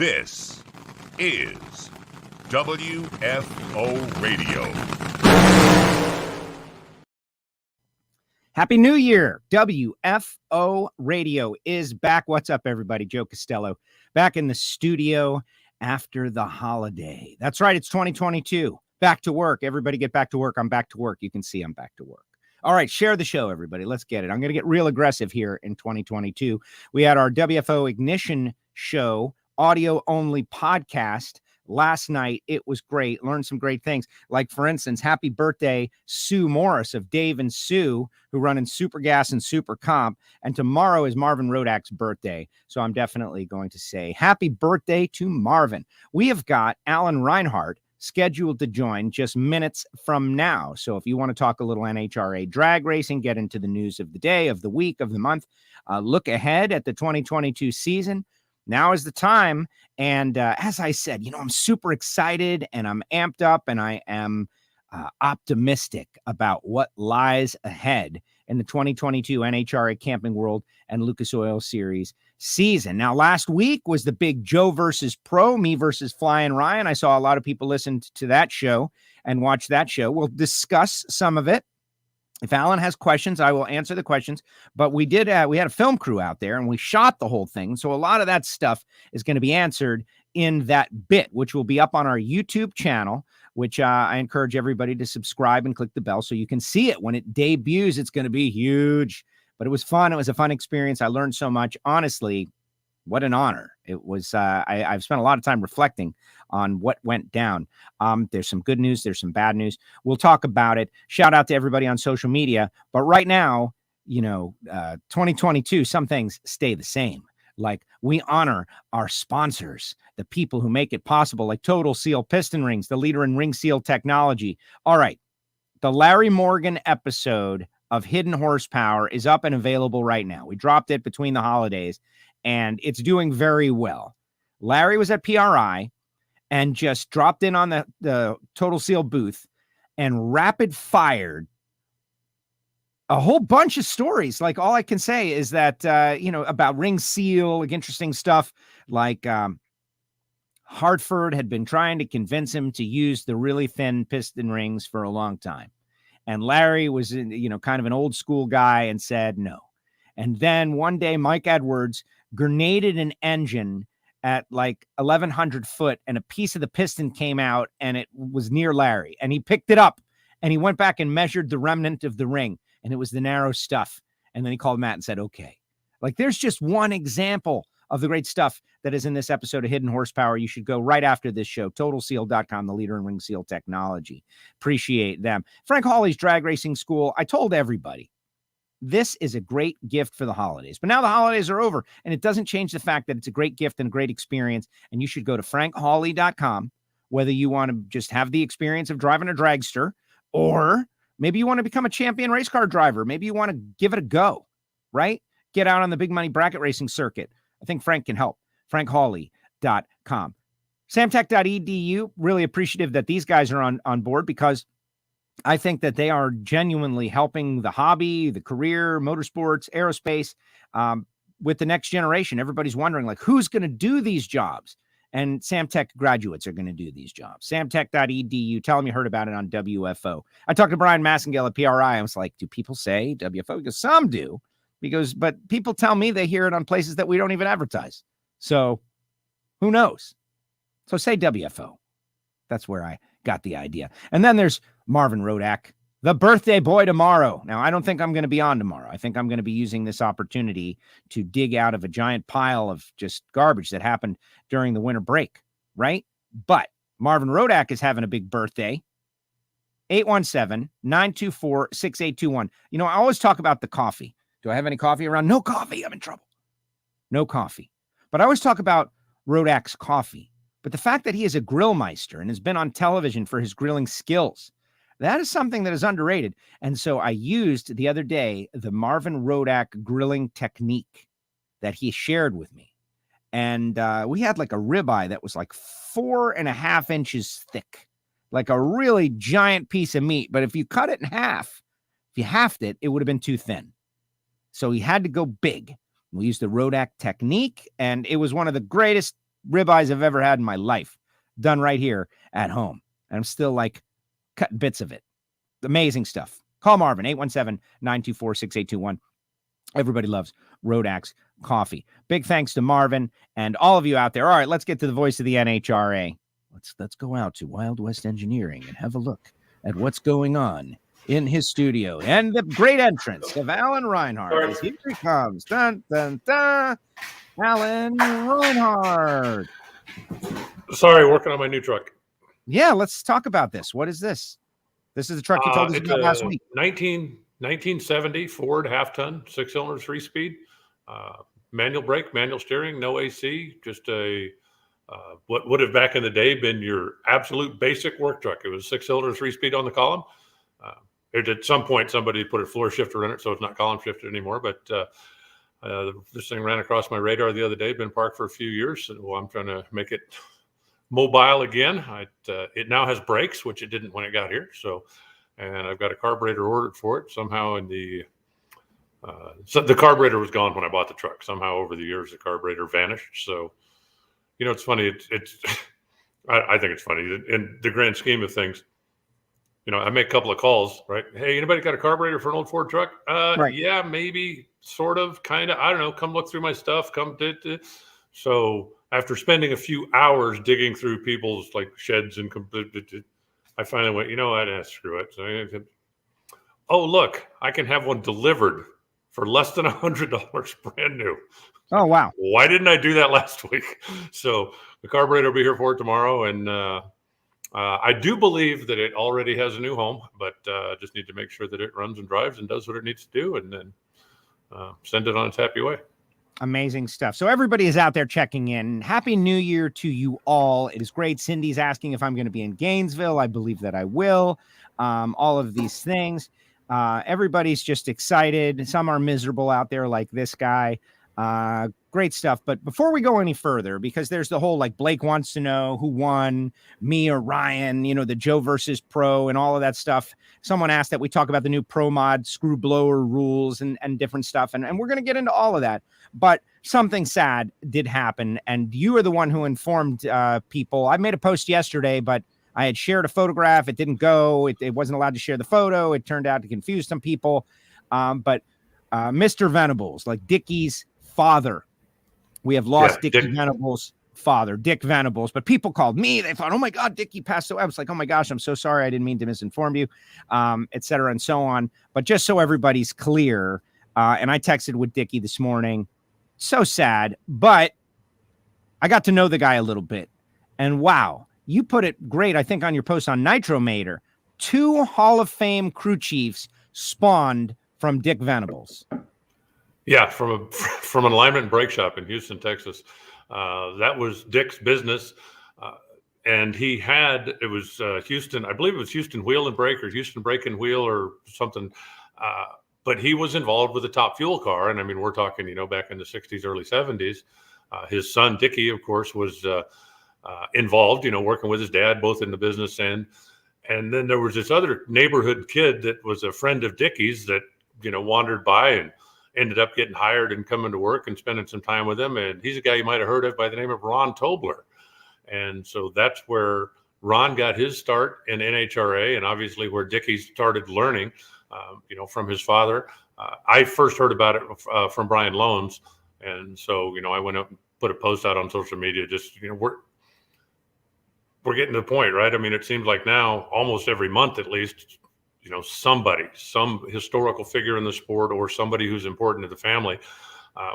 This is WFO Radio. Happy New Year. WFO Radio is back. What's up, everybody? Joe Castello back in the studio after the holiday. That's right. It's 2022. Back to work. Everybody get back to work. I'm back to work. You can see I'm back to work. All right. Share the show, everybody. Let's get it. I'm going to get real aggressive here in 2022. We had our WFO Ignition show, audio only podcast last night. It was great. Learned some great things. Like, for instance, happy birthday, Sue Morris of Dave and Sue, who run in Super Gas and Super Comp. And tomorrow is Marvin Rodak's birthday. So I'm definitely going to say happy birthday to Marvin. We have got Alan Reinhardt scheduled to join just minutes from now. So if you want to talk a little NHRA drag racing, get into the news of the day, of the week, of the month, look ahead at the 2022 season, now is the time. And as I said, I'm super excited and I'm amped up and I am optimistic about what lies ahead in the 2022 NHRA Camping World and Lucas Oil Series season. Now, last week was the big Joe versus Pro, me versus Flying Ryan. I saw a lot of people listen to that show and watch that show. We'll discuss some of it. If Alan has questions, I will answer the questions. But we had a film crew out there and we shot the whole thing. So a lot of that stuff is going to be answered in that bit, which will be up on our YouTube channel, which I encourage everybody to subscribe and click the bell so you can see it when it debuts. It's going to be huge, but it was fun. It was a fun experience. I learned so much. Honestly, what an honor. It was, I've spent a lot of time reflecting on what went down. There's some good news. There's some bad news. We'll talk about it. Shout out to everybody on social media. But right now, 2022, some things stay the same. Like, we honor our sponsors, the people who make it possible, like Total Seal Piston Rings, the leader in ring seal technology. All right. The Larry Morgan episode of Hidden Horsepower is up and available right now. We dropped it between the holidays and it's doing very well. Larry was at PRI and just dropped in on the Total Seal booth and rapid fired a whole bunch of stories. Like, all I can say is that, about ring seal, like interesting stuff, like Hartford had been trying to convince him to use the really thin piston rings for a long time. And Larry was, kind of an old school guy and said no. And then one day, Mike Edwards grenaded an engine at like 1,100 foot and a piece of the piston came out and it was near Larry. And he picked it up and he went back and measured the remnant of the ring. And it was the narrow stuff. And then he called Matt and said, okay. Like, there's just one example of the great stuff that is in this episode of Hidden Horsepower. You should go right after this show. TotalSeal.com, the leader in ring seal technology. Appreciate them. Frank Hawley's Drag Racing School. I told everybody, this is a great gift for the holidays. But now the holidays are over, and it doesn't change the fact that it's a great gift and a great experience. And you should go to frankhawley.com, whether you want to just have the experience of driving a dragster, or maybe you want to become a champion race car driver. Maybe you want to give it a go, right? Get out on the big money bracket racing circuit. I think Frank can help. frankhawley.com. Samtech.edu, really appreciative that these guys are on board, because I think that they are genuinely helping the hobby, the career, motorsports, aerospace, with the next generation. Everybody's wondering, like, who's going to do these jobs? And Samtech graduates are going to do these jobs. Samtech.edu. Tell them you heard about it on WFO. I talked to Brian Massengale at PRI. I was like, do people say WFO? Because some do. But people tell me they hear it on places that we don't even advertise. So who knows? So say WFO. That's where I got the idea. And then there's Marvin Rodak, the birthday boy tomorrow. Now, I don't think I'm going to be on tomorrow. I think I'm going to be using this opportunity to dig out of a giant pile of just garbage that happened during the winter break, right? But Marvin Rodak is having a big birthday. 817-924-6821. I always talk about the coffee. Do I have any coffee around? No coffee. I'm in trouble. No coffee. But I always talk about Rodak's coffee. But the fact that he is a grill meister and has been on television for his grilling skills, that is something that is underrated. And so I used the other day the Marvin Rodak grilling technique that he shared with me. And we had like a ribeye that was like 4.5 inches thick, like a really giant piece of meat. But if you cut it in half, if you halved it, it would have been too thin. So he had to go big. We used the Rodak technique, and it was one of the greatest ribeyes I've ever had in my life, done right here at home. And I'm still like cutting bits of it. Amazing stuff. Call Marvin, 817-924-6821. Everybody loves Road Axe coffee. Big thanks to Marvin and all of you out there. All right, let's get to the voice of the NHRA. Let's go out to Wild West Engineering and have a look at what's going on in his studio. And the great entrance of Alan Reinhardt. Here he comes. Dun, dun, dun. Alan Reinhardt. Sorry, working on my new truck. Yeah, let's talk about this. What is this? This is the truck you told us about last week. 1970 Ford half-ton, 6-cylinder, 3-speed, manual brake, manual steering, no AC, just a what would have back in the day been your absolute basic work truck. It was 6-cylinder, 3-speed on the column. At some point, somebody put a floor shifter in it, so it's not column shifted anymore. But this thing ran across my radar the other day. Been parked for a few years, so I'm trying to make it mobile again. It now has brakes, which it didn't when it got here. And I've got a carburetor ordered for it. Somehow so the carburetor was gone when I bought the truck. Somehow over the years, the carburetor vanished. So, it's funny. I think it's funny in the grand scheme of things. I make a couple of calls, right? Hey, anybody got a carburetor for an old Ford truck? Right. Yeah, maybe, sort of, kind of. I don't know. Come look through my stuff. So after spending a few hours digging through people's sheds and I finally went, screw it. So oh, look, I can have one delivered for less than $100 brand new. Oh, wow. Why didn't I do that last week? So the carburetor will be here for it tomorrow. And I do believe that it already has a new home, but just need to make sure that it runs and drives and does what it needs to do, and then send it on its happy way. Amazing stuff. So everybody is out there checking in. Happy New Year to you all. It is great. Cindy's asking if I'm going to be in Gainesville. I believe that I will. All of these things. Everybody's just excited. Some are miserable out there like this guy. Great stuff. But before we go any further, because there's the whole Blake wants to know who won, me or Ryan, the Joe versus Pro and all of that stuff. Someone asked that we talk about the new Pro Mod screw blower rules and different stuff. And we're going to get into all of that. But something sad did happen. And you are the one who informed people. I made a post yesterday, but I had shared a photograph. It didn't go. It wasn't allowed to share the photo. It turned out to confuse some people. But Mr. Venables, Dickie's father. We have lost Dickie Venables' father, Dick Venables. But people called me. They thought, oh, my God, Dickie passed away. I was like, oh, my gosh, I'm so sorry. I didn't mean to misinform you, et cetera, and so on. But just so everybody's clear, and I texted with Dickie this morning. So sad. But I got to know the guy a little bit. And wow, you put it great, I think, on your post on Nitromator. 2 Hall of Fame crew chiefs spawned from Dick Venables. Yeah, from an alignment and brake shop in Houston, Texas. That was Dick's business. And it was Houston, I believe it was Houston Wheel and Brake or Houston Brake and Wheel or something. But he was involved with the top fuel car. And I mean, we're talking, back in the 60s, early 70s. His son, Dickie, of course, was involved, working with his dad, both in the business end. And then there was this other neighborhood kid that was a friend of Dickie's that, wandered by and ended up getting hired and coming to work and spending some time with him. And he's a guy you might have heard of by the name of Ron Tobler. And so that's where Ron got his start in NHRA, and obviously where Dickie started learning, from his father. I first heard about it from Brian Loans. And so, I went up and put a post out on social media, just, we're getting to the point, right? I mean, it seems like now almost every month, at least, some historical figure in the sport or somebody who's important to the family,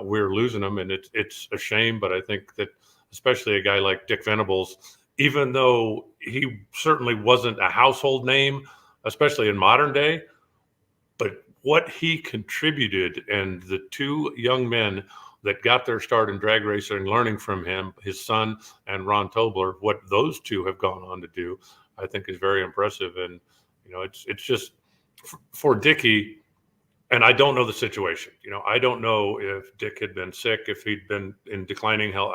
we're losing them. And it's a shame, but I think that especially a guy like Dick Venables, even though he certainly wasn't a household name, especially in modern day, but what he contributed and the 2 young men that got their start in drag racing, learning from him, his son and Ron Tobler, what those 2 have gone on to do, I think is very impressive. And, it's just for Dickie, and I don't know the situation. I don't know if Dick had been sick, if he'd been in declining health.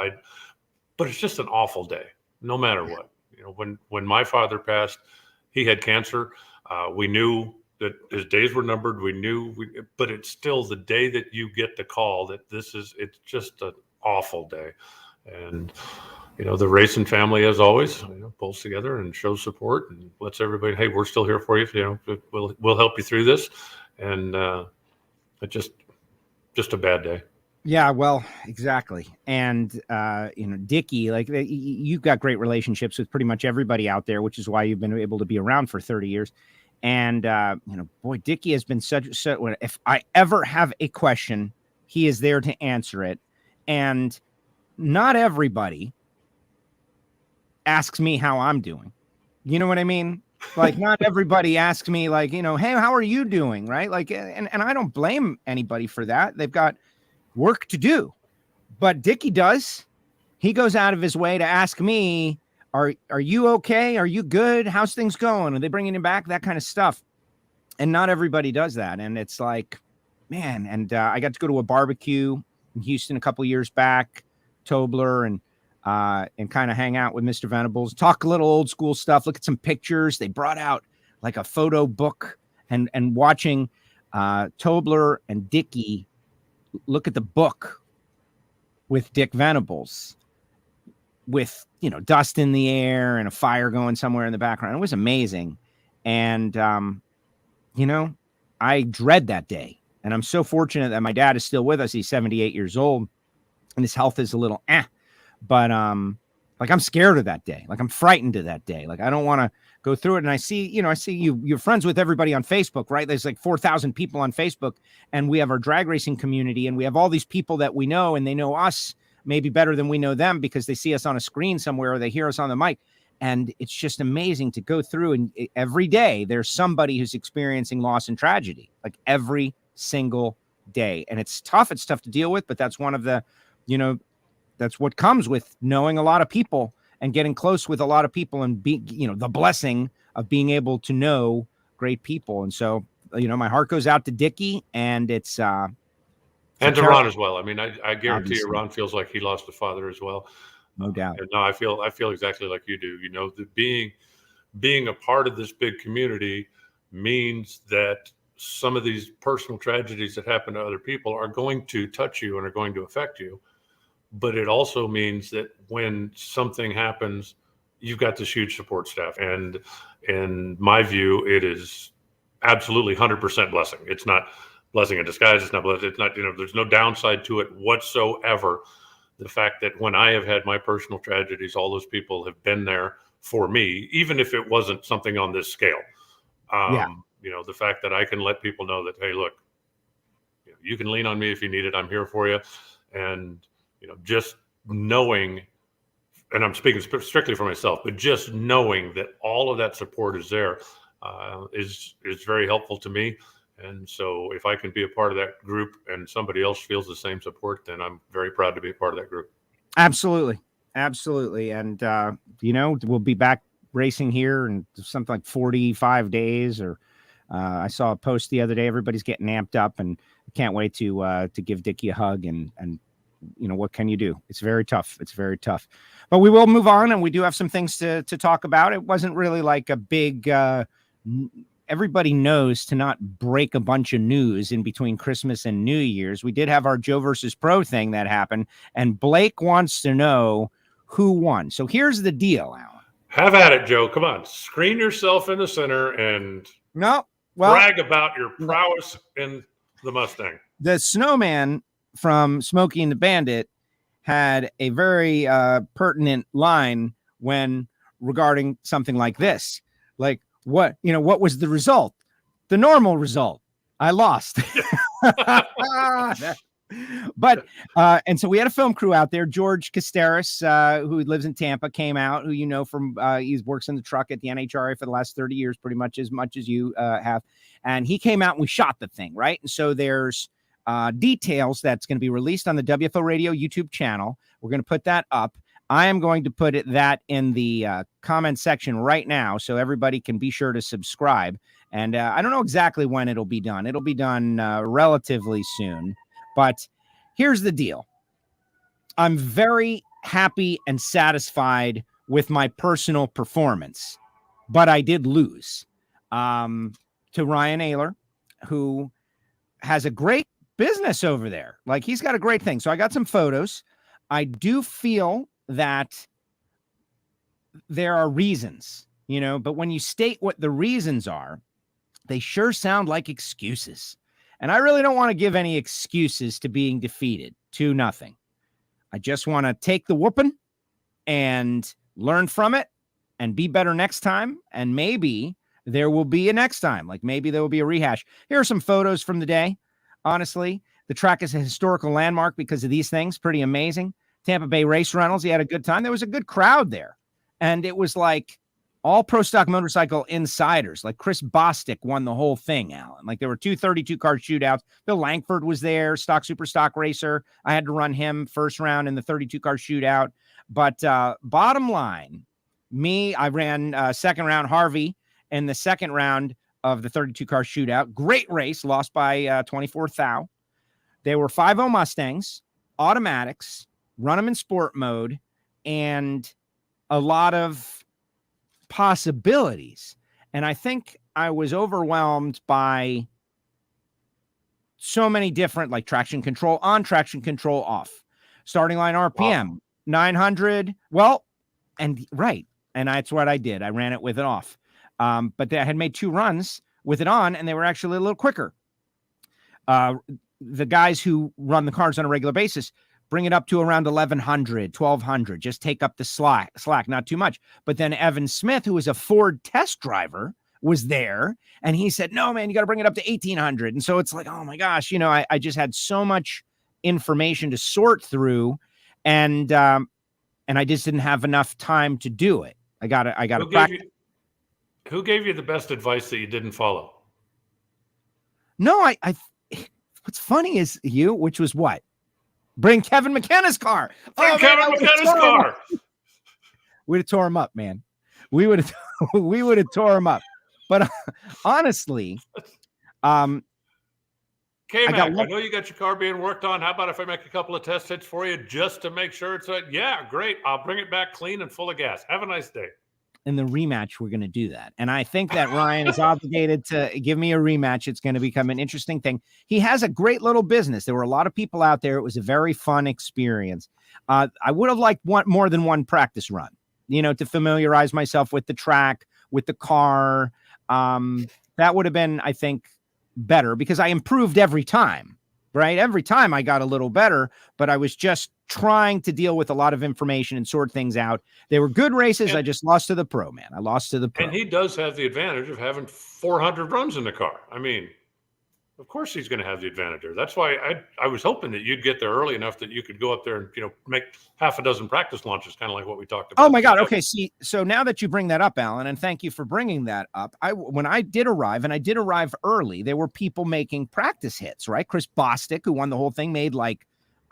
But it's just an awful day, no matter what. When my father passed, he had cancer. We knew that his days were numbered. But it's still the day that you get the call that it's just an awful day. And, the racing family, as always, pulls together and shows support and lets everybody, hey, we're still here for you. We'll help you through this. And it's just a bad day. Yeah, well, exactly. And, Dickie, like you've got great relationships with pretty much everybody out there, which is why you've been able to be around for 30 years. And, boy, Dickie has been such, if I ever have a question, he is there to answer it. And not everybody asks me how I'm doing. You know what I mean? Like, not everybody asks me, like, hey, how are you doing? Right. Like, and I don't blame anybody for that. They've got work to do, but Dickie does. He goes out of his way to ask me, are you okay? Are you good? How's things going? Are they bringing him back? That kind of stuff. And not everybody does that. And it's like, man. And I got to go to a barbecue in Houston a couple years back, Tobler, and kind of hang out with Mr. Venables, talk a little old school stuff, look at some pictures. They brought out like a photo book, and watching Tobler and Dickie look at the book with Dick Venables with, dust in the air and a fire going somewhere in the background. It was amazing. And, I dread that day. And I'm so fortunate that my dad is still with us. He's 78 years old and his health is a little, but, like, I'm scared of that day. Like, I'm frightened of that day. Like, I don't want to go through it. And I see you're friends with everybody on Facebook, right? There's like 4,000 people on Facebook, and we have our drag racing community, and we have all these people that we know, and they know us maybe better than we know them because they see us on a screen somewhere or they hear us on the mic. And it's just amazing to go through, and every day there's somebody who's experiencing loss and tragedy, like every single day. And it's tough. It's tough to deal with, but that's one of the, that's what comes with knowing a lot of people and getting close with a lot of people and being, the blessing of being able to know great people. And so, my heart goes out to Dickie, and it's, and to Ron as well. I mean, I guarantee you, Ron feels like he lost a father as well. No doubt. And no, I feel exactly like you do. That being a part of this big community means that some of these personal tragedies that happen to other people are going to touch you and are going to affect you. But it also means that when something happens, you've got this huge support staff. And in my view, it is absolutely 100% blessing. It's not blessing in disguise. It's not blessing. It's not, there's no downside to it whatsoever. The fact that when I have had my personal tragedies, all those people have been there for me, even if it wasn't something on this scale. The fact that I can let people know that, hey, look, you can lean on me if you need it. I'm here for you. And, just knowing, and I'm speaking strictly for myself, but just knowing that all of that support is there is very helpful to me. And so if I can be a part of that group and somebody else feels the same support, then I'm very proud to be a part of that group. Absolutely. Absolutely. And, we'll be back racing here in something like 45 days or I saw a post the other day. Everybody's getting amped up, and I can't wait to give Dickie a hug and what can you do? It's very tough. It's very tough, but we will move on, and we do have some things to talk about. It wasn't really like a big, everybody knows to not break a bunch of news in between Christmas and New Year's. We did have our Joe versus Pro thing that happened, and Blake wants to know who won. So here's the deal, Alan. Have at it, Joe. Come on, screen yourself in the center and brag about your prowess in the Mustang. The snowman from Smokey and the Bandit had a very pertinent line regarding something like this. Like, what was the result? The normal result. I lost. But and so we had a film crew out there. George Castello, who lives in Tampa, came out, who from he works in the truck at the NHRA for the last 30 years, pretty much as you have. And he came out and we shot the thing, right? And so there's details that's going to be released on the WFO Radio YouTube channel. We're going to put that up. I am going to put that in the comment section right now, so everybody can be sure to subscribe. And I don't know exactly when it'll be done. It'll be done relatively soon. But here's the deal. I'm very happy and satisfied with my personal performance, but I did lose to Ryan Ayler, who has a great business over there. Like, he's got a great thing. So I got some photos. I do feel that there are reasons, but when you state what the reasons are, they sure sound like excuses. And I really don't want to give any excuses to being defeated 2-0. I just want to take the whooping and learn from it and be better next time. And maybe there will be a next time. Like maybe there will be a rehash. Here are some photos from the day. Honestly, the track is a historical landmark because of these things. Pretty amazing. Tampa Bay Race Rentals. He had a good time. There was a good crowd there. And it was like all pro stock motorcycle insiders. Like Chris Bostic won the whole thing, Alan. Like there were 2 32-car shootouts. Bill Langford was there, super stock racer. I had to run him first round in the 32-car shootout. But bottom line, I ran second round, Harvey, in the second round of the 32-car shootout. Great race, lost by 24 thou. They were 5.0 Mustangs, automatics, run them in sport mode, and a lot of possibilities. And I think I was overwhelmed by so many different, like traction control on, traction control off, starting line RPM, 900. Well, and right. And that's what I did. I ran it with it off. But I had made 2 runs with it on, and they were actually a little quicker. The guys who run the cars on a regular basis bring it up to around 1,100, 1,200, just take up the slack, not too much. But then Evan Smith, who was a Ford test driver, was there, and he said, no, man, you got to bring it up to 1,800. And so it's like, oh my gosh, I just had so much information to sort through, and I just didn't have enough time to do it. I got to practice. Who gave you the best advice that you didn't follow? No, what's funny is you, which was what? Bring Kevin McKenna's car. Kevin McKenna's car. We'd have tore him up, man. We would have tore him up. But honestly, K-Mac, I know you got your car being worked on. How about if I make a couple of test hits for you just to make sure it's right? Yeah, great. I'll bring it back clean and full of gas. Have a nice day. In the rematch, we're going to do that. And I think that Ryan is obligated to give me a rematch. It's going to become an interesting thing. He has a great little business. There were a lot of people out there. It was a very fun experience. I would have liked more than one practice run, to familiarize myself with the track, with the car. That would have been, I think, better because I improved every time, right? Every time I got a little better, but I was just trying to deal with a lot of information and sort things out. They were good races. I just lost to the pro, man. I lost to the pro. And he does have the advantage of having 400 runs in the car. I mean, of course he's going to have the advantage there. That's why I was hoping that you'd get there early enough that you could go up there and, make half a dozen practice launches, kind of like what we talked about. Oh my God. Okay. See, so now that you bring that up, Alan, and thank you for bringing that up. When I did arrive, and I did arrive early, there were people making practice hits, right? Chris Bostic, who won the whole thing, made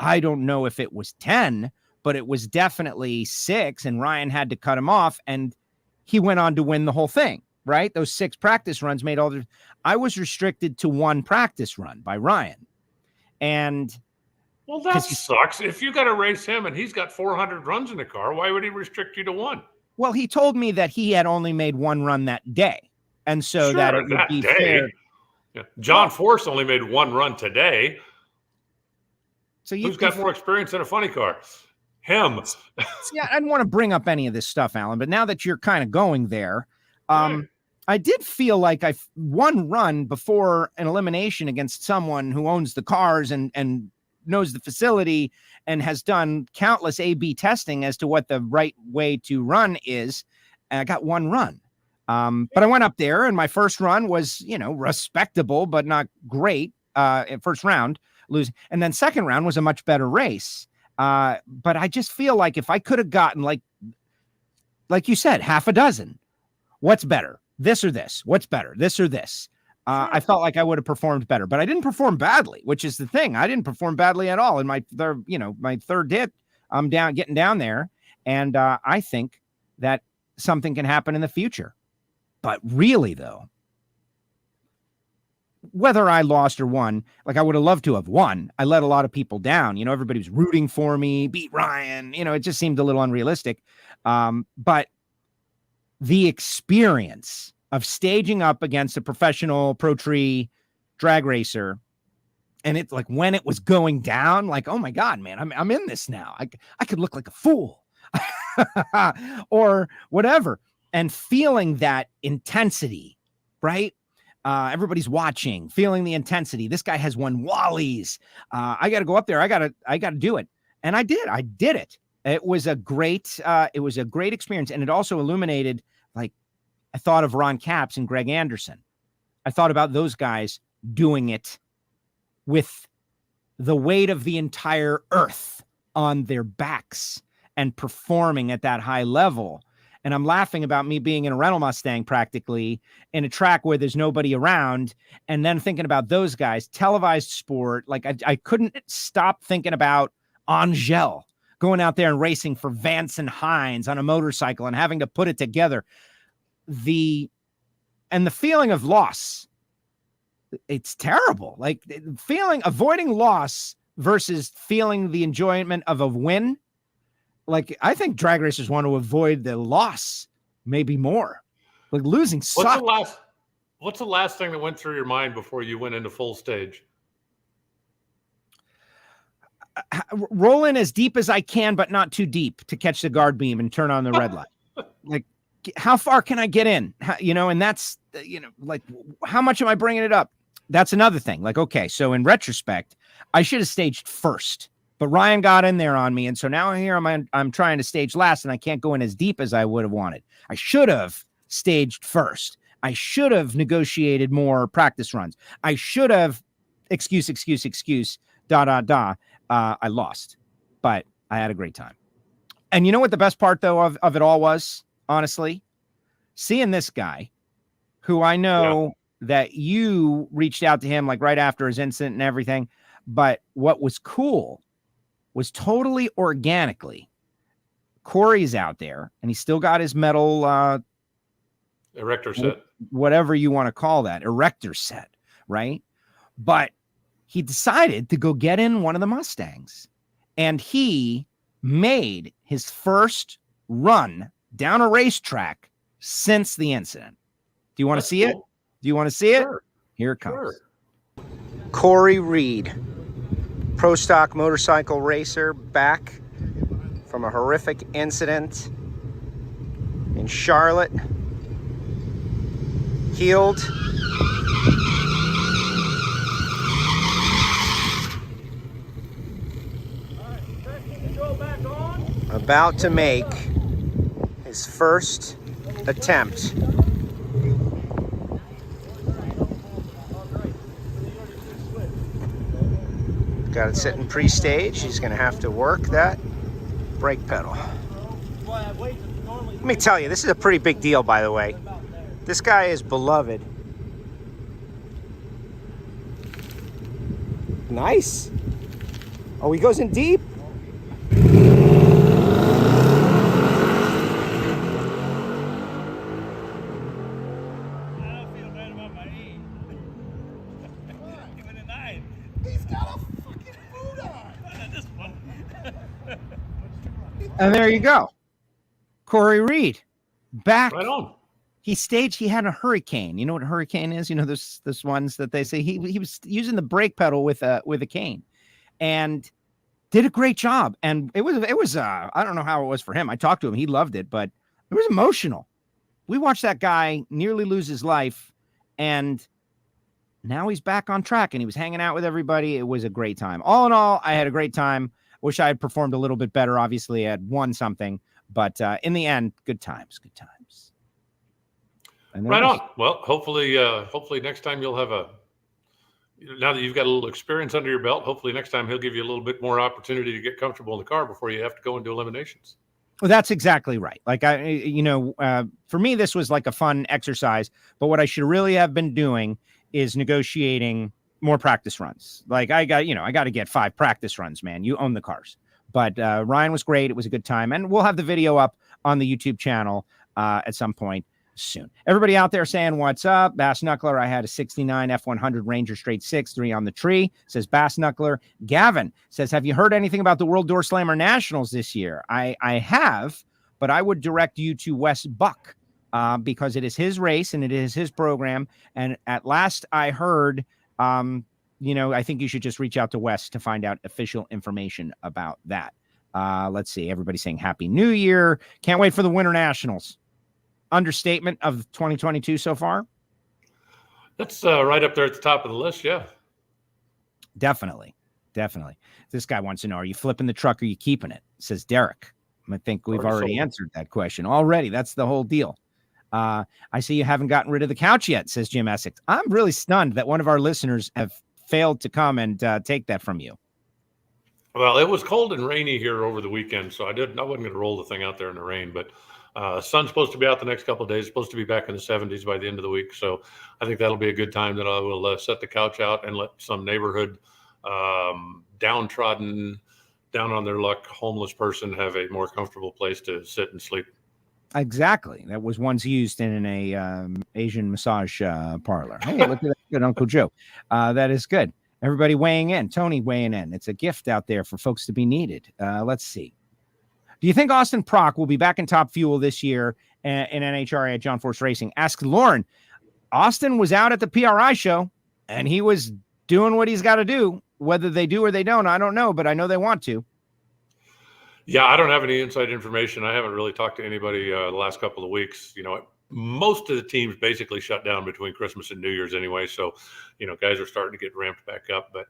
I don't know if it was 10, but it was definitely 6, and Ryan had to cut him off, and he went on to win the whole thing, right? Those 6 practice runs made all the... I was restricted to 1 practice run by Ryan. And... Well, that sucks. If you got to race him and he's got 400 runs in the car, why would he restrict you to 1? Well, he told me that he had only made 1 run that day. And so that it would be fair. Yeah. John Force only made 1 run today. So who's got more experience in a funny car? Him. Yeah, I didn't want to bring up any of this stuff, Alan, but now that you're kind of going there, right. I did feel like I one run before an elimination against someone who owns the cars and knows the facility and has done countless A/B testing as to what the right way to run is. And I got 1 run. But I went up there and my first run was, respectable, but not great in first round. Losing. And then second round was a much better race. But I just feel like if I could have gotten like you said, half a dozen, what's better? This or this? What's better? This or this? I felt like I would have performed better, but I didn't perform badly, which is the thing. I didn't perform badly at all in my third hit. I'm getting down there. And I think that something can happen in the future. But really though, whether I lost or won, I would have loved to have won. I let a lot of people down. Everybody was rooting for me, beat Ryan. It just seemed a little unrealistic. But the experience of staging up against a professional pro tree drag racer And it's like when it was going down, like, oh my God, man, I'm in this now. I could look like a fool or whatever. And feeling that intensity, right? Everybody's watching, feeling the intensity. This guy has won Wallies. I got to go up there. I got to do it. And I did it. It was a great experience. And it also illuminated, like, I thought of Ron Capps and Greg Anderson. I thought about those guys doing it with the weight of the entire earth on their backs and performing at that high level. And I'm laughing about me being in a rental Mustang practically in a track where there's nobody around. And then thinking about those guys, televised sport. Like I couldn't stop thinking about Angel going out there and racing for Vance and Hines on a motorcycle and having to put it together. The feeling of loss, it's terrible. Like avoiding loss versus feeling the enjoyment of a win. Like, I think drag racers want to avoid the loss, maybe more. Like losing sucks. What's the last thing that went through your mind before you went into full stage? Roll in as deep as I can, but not too deep to catch the guard beam and turn on the red light. Like, how far can I get in? And that's, like, how much am I bringing it up? That's another thing. Like, okay, so in retrospect, I should have staged first. But Ryan got in there on me, and so now here I'm trying to stage last, and I can't go in as deep as I would have wanted. I should have staged first. I should have negotiated more practice runs. I should have excuse. I lost, but I had a great time. And you know what the best part though of it all was, honestly, seeing this guy, who I know that you reached out to him like right after his incident and everything. But what was cool was totally organically, Corey's out there and he's still got his metal erector set, whatever you want to call that, erector set, right? But he decided to go get in one of the Mustangs, and he made his first run down a racetrack since the incident. Do you want to see it? Do you want to see it? Sure. Here it comes. Sure. Corey Reed, pro stock motorcycle racer, back from a horrific incident in Charlotte. Healed. About to make his first attempt. Got it sitting pre-stage. He's going to have to work that brake pedal. Let me tell you, this is a pretty big deal, by the way. This guy is beloved. Nice. Oh, he goes in deep. And there you go. Corey Reed, back. Right on. He had a hurricane. You know what a hurricane is? You know, those ones that they say he was using the brake pedal with a cane and did a great job. And it was I don't know how it was for him. I talked to him. He loved it, but it was emotional. We watched that guy nearly lose his life, and now he's back on track and he was hanging out with everybody. It was a great time. All in all, I had a great time. Wish I had performed a little bit better. Obviously, I had won something, but in the end, good times. Right on. Well, hopefully next time you'll have now that you've got a little experience under your belt, hopefully next time he'll give you a little bit more opportunity to get comfortable in the car before you have to go into eliminations. Well, that's exactly right. Like for me, this was like a fun exercise, but what I should really have been doing is negotiating more practice runs. Like I got to get 5 practice runs, man. You own the cars. But Ryan was great. It was a good time. And we'll have the video up on the YouTube channel at some point soon. Everybody out there saying what's up. Bass Knuckler, I had a 69 F100 Ranger straight 6-3 on the tree, says Bass Knuckler. Gavin says, have you heard anything about the World Door Slammer Nationals this year? I have, but I would direct you to Wes Buck because it is his race and it is his program. And at last I heard, I think you should just reach out to Wes to find out official information about that. Let's see. Everybody's saying Happy New Year. Can't wait for the Winter Nationals. Understatement of 2022 so far? That's right up there at the top of the list. Yeah. Definitely. This guy wants to know, are you flipping the truck or are you keeping it? Says Derek. I think we've already answered that question already. That's the whole deal. I see you haven't gotten rid of the couch yet, says Jim Essex. I'm really stunned that one of our listeners have failed to come and take that from you. Well, it was cold and rainy here over the weekend, so I wasn't going to roll the thing out there in the rain, but sun's supposed to be out the next couple of days, supposed to be back in the 70s by the end of the week. So I think that'll be a good time that I will set the couch out and let some neighborhood downtrodden, down on their luck, homeless person have a more comfortable place to sit and sleep. Exactly. That was once used in a Asian massage parlor. Hey, look at that. Good Uncle Joe. That is good. Everybody weighing in. Tony weighing in. It's a gift out there for folks to be needed. Let's see. Do you think Austin Prock will be back in Top Fuel this year in NHRA at John Force Racing? Ask Lauren. Austin was out at the PRI show, and he was doing what he's got to do. Whether they do or they don't, I don't know, but I know they want to. Yeah, I don't have any inside information. I haven't really talked to anybody the last couple of weeks. Most of the teams basically shut down between Christmas and New Year's anyway. So, guys are starting to get ramped back up. But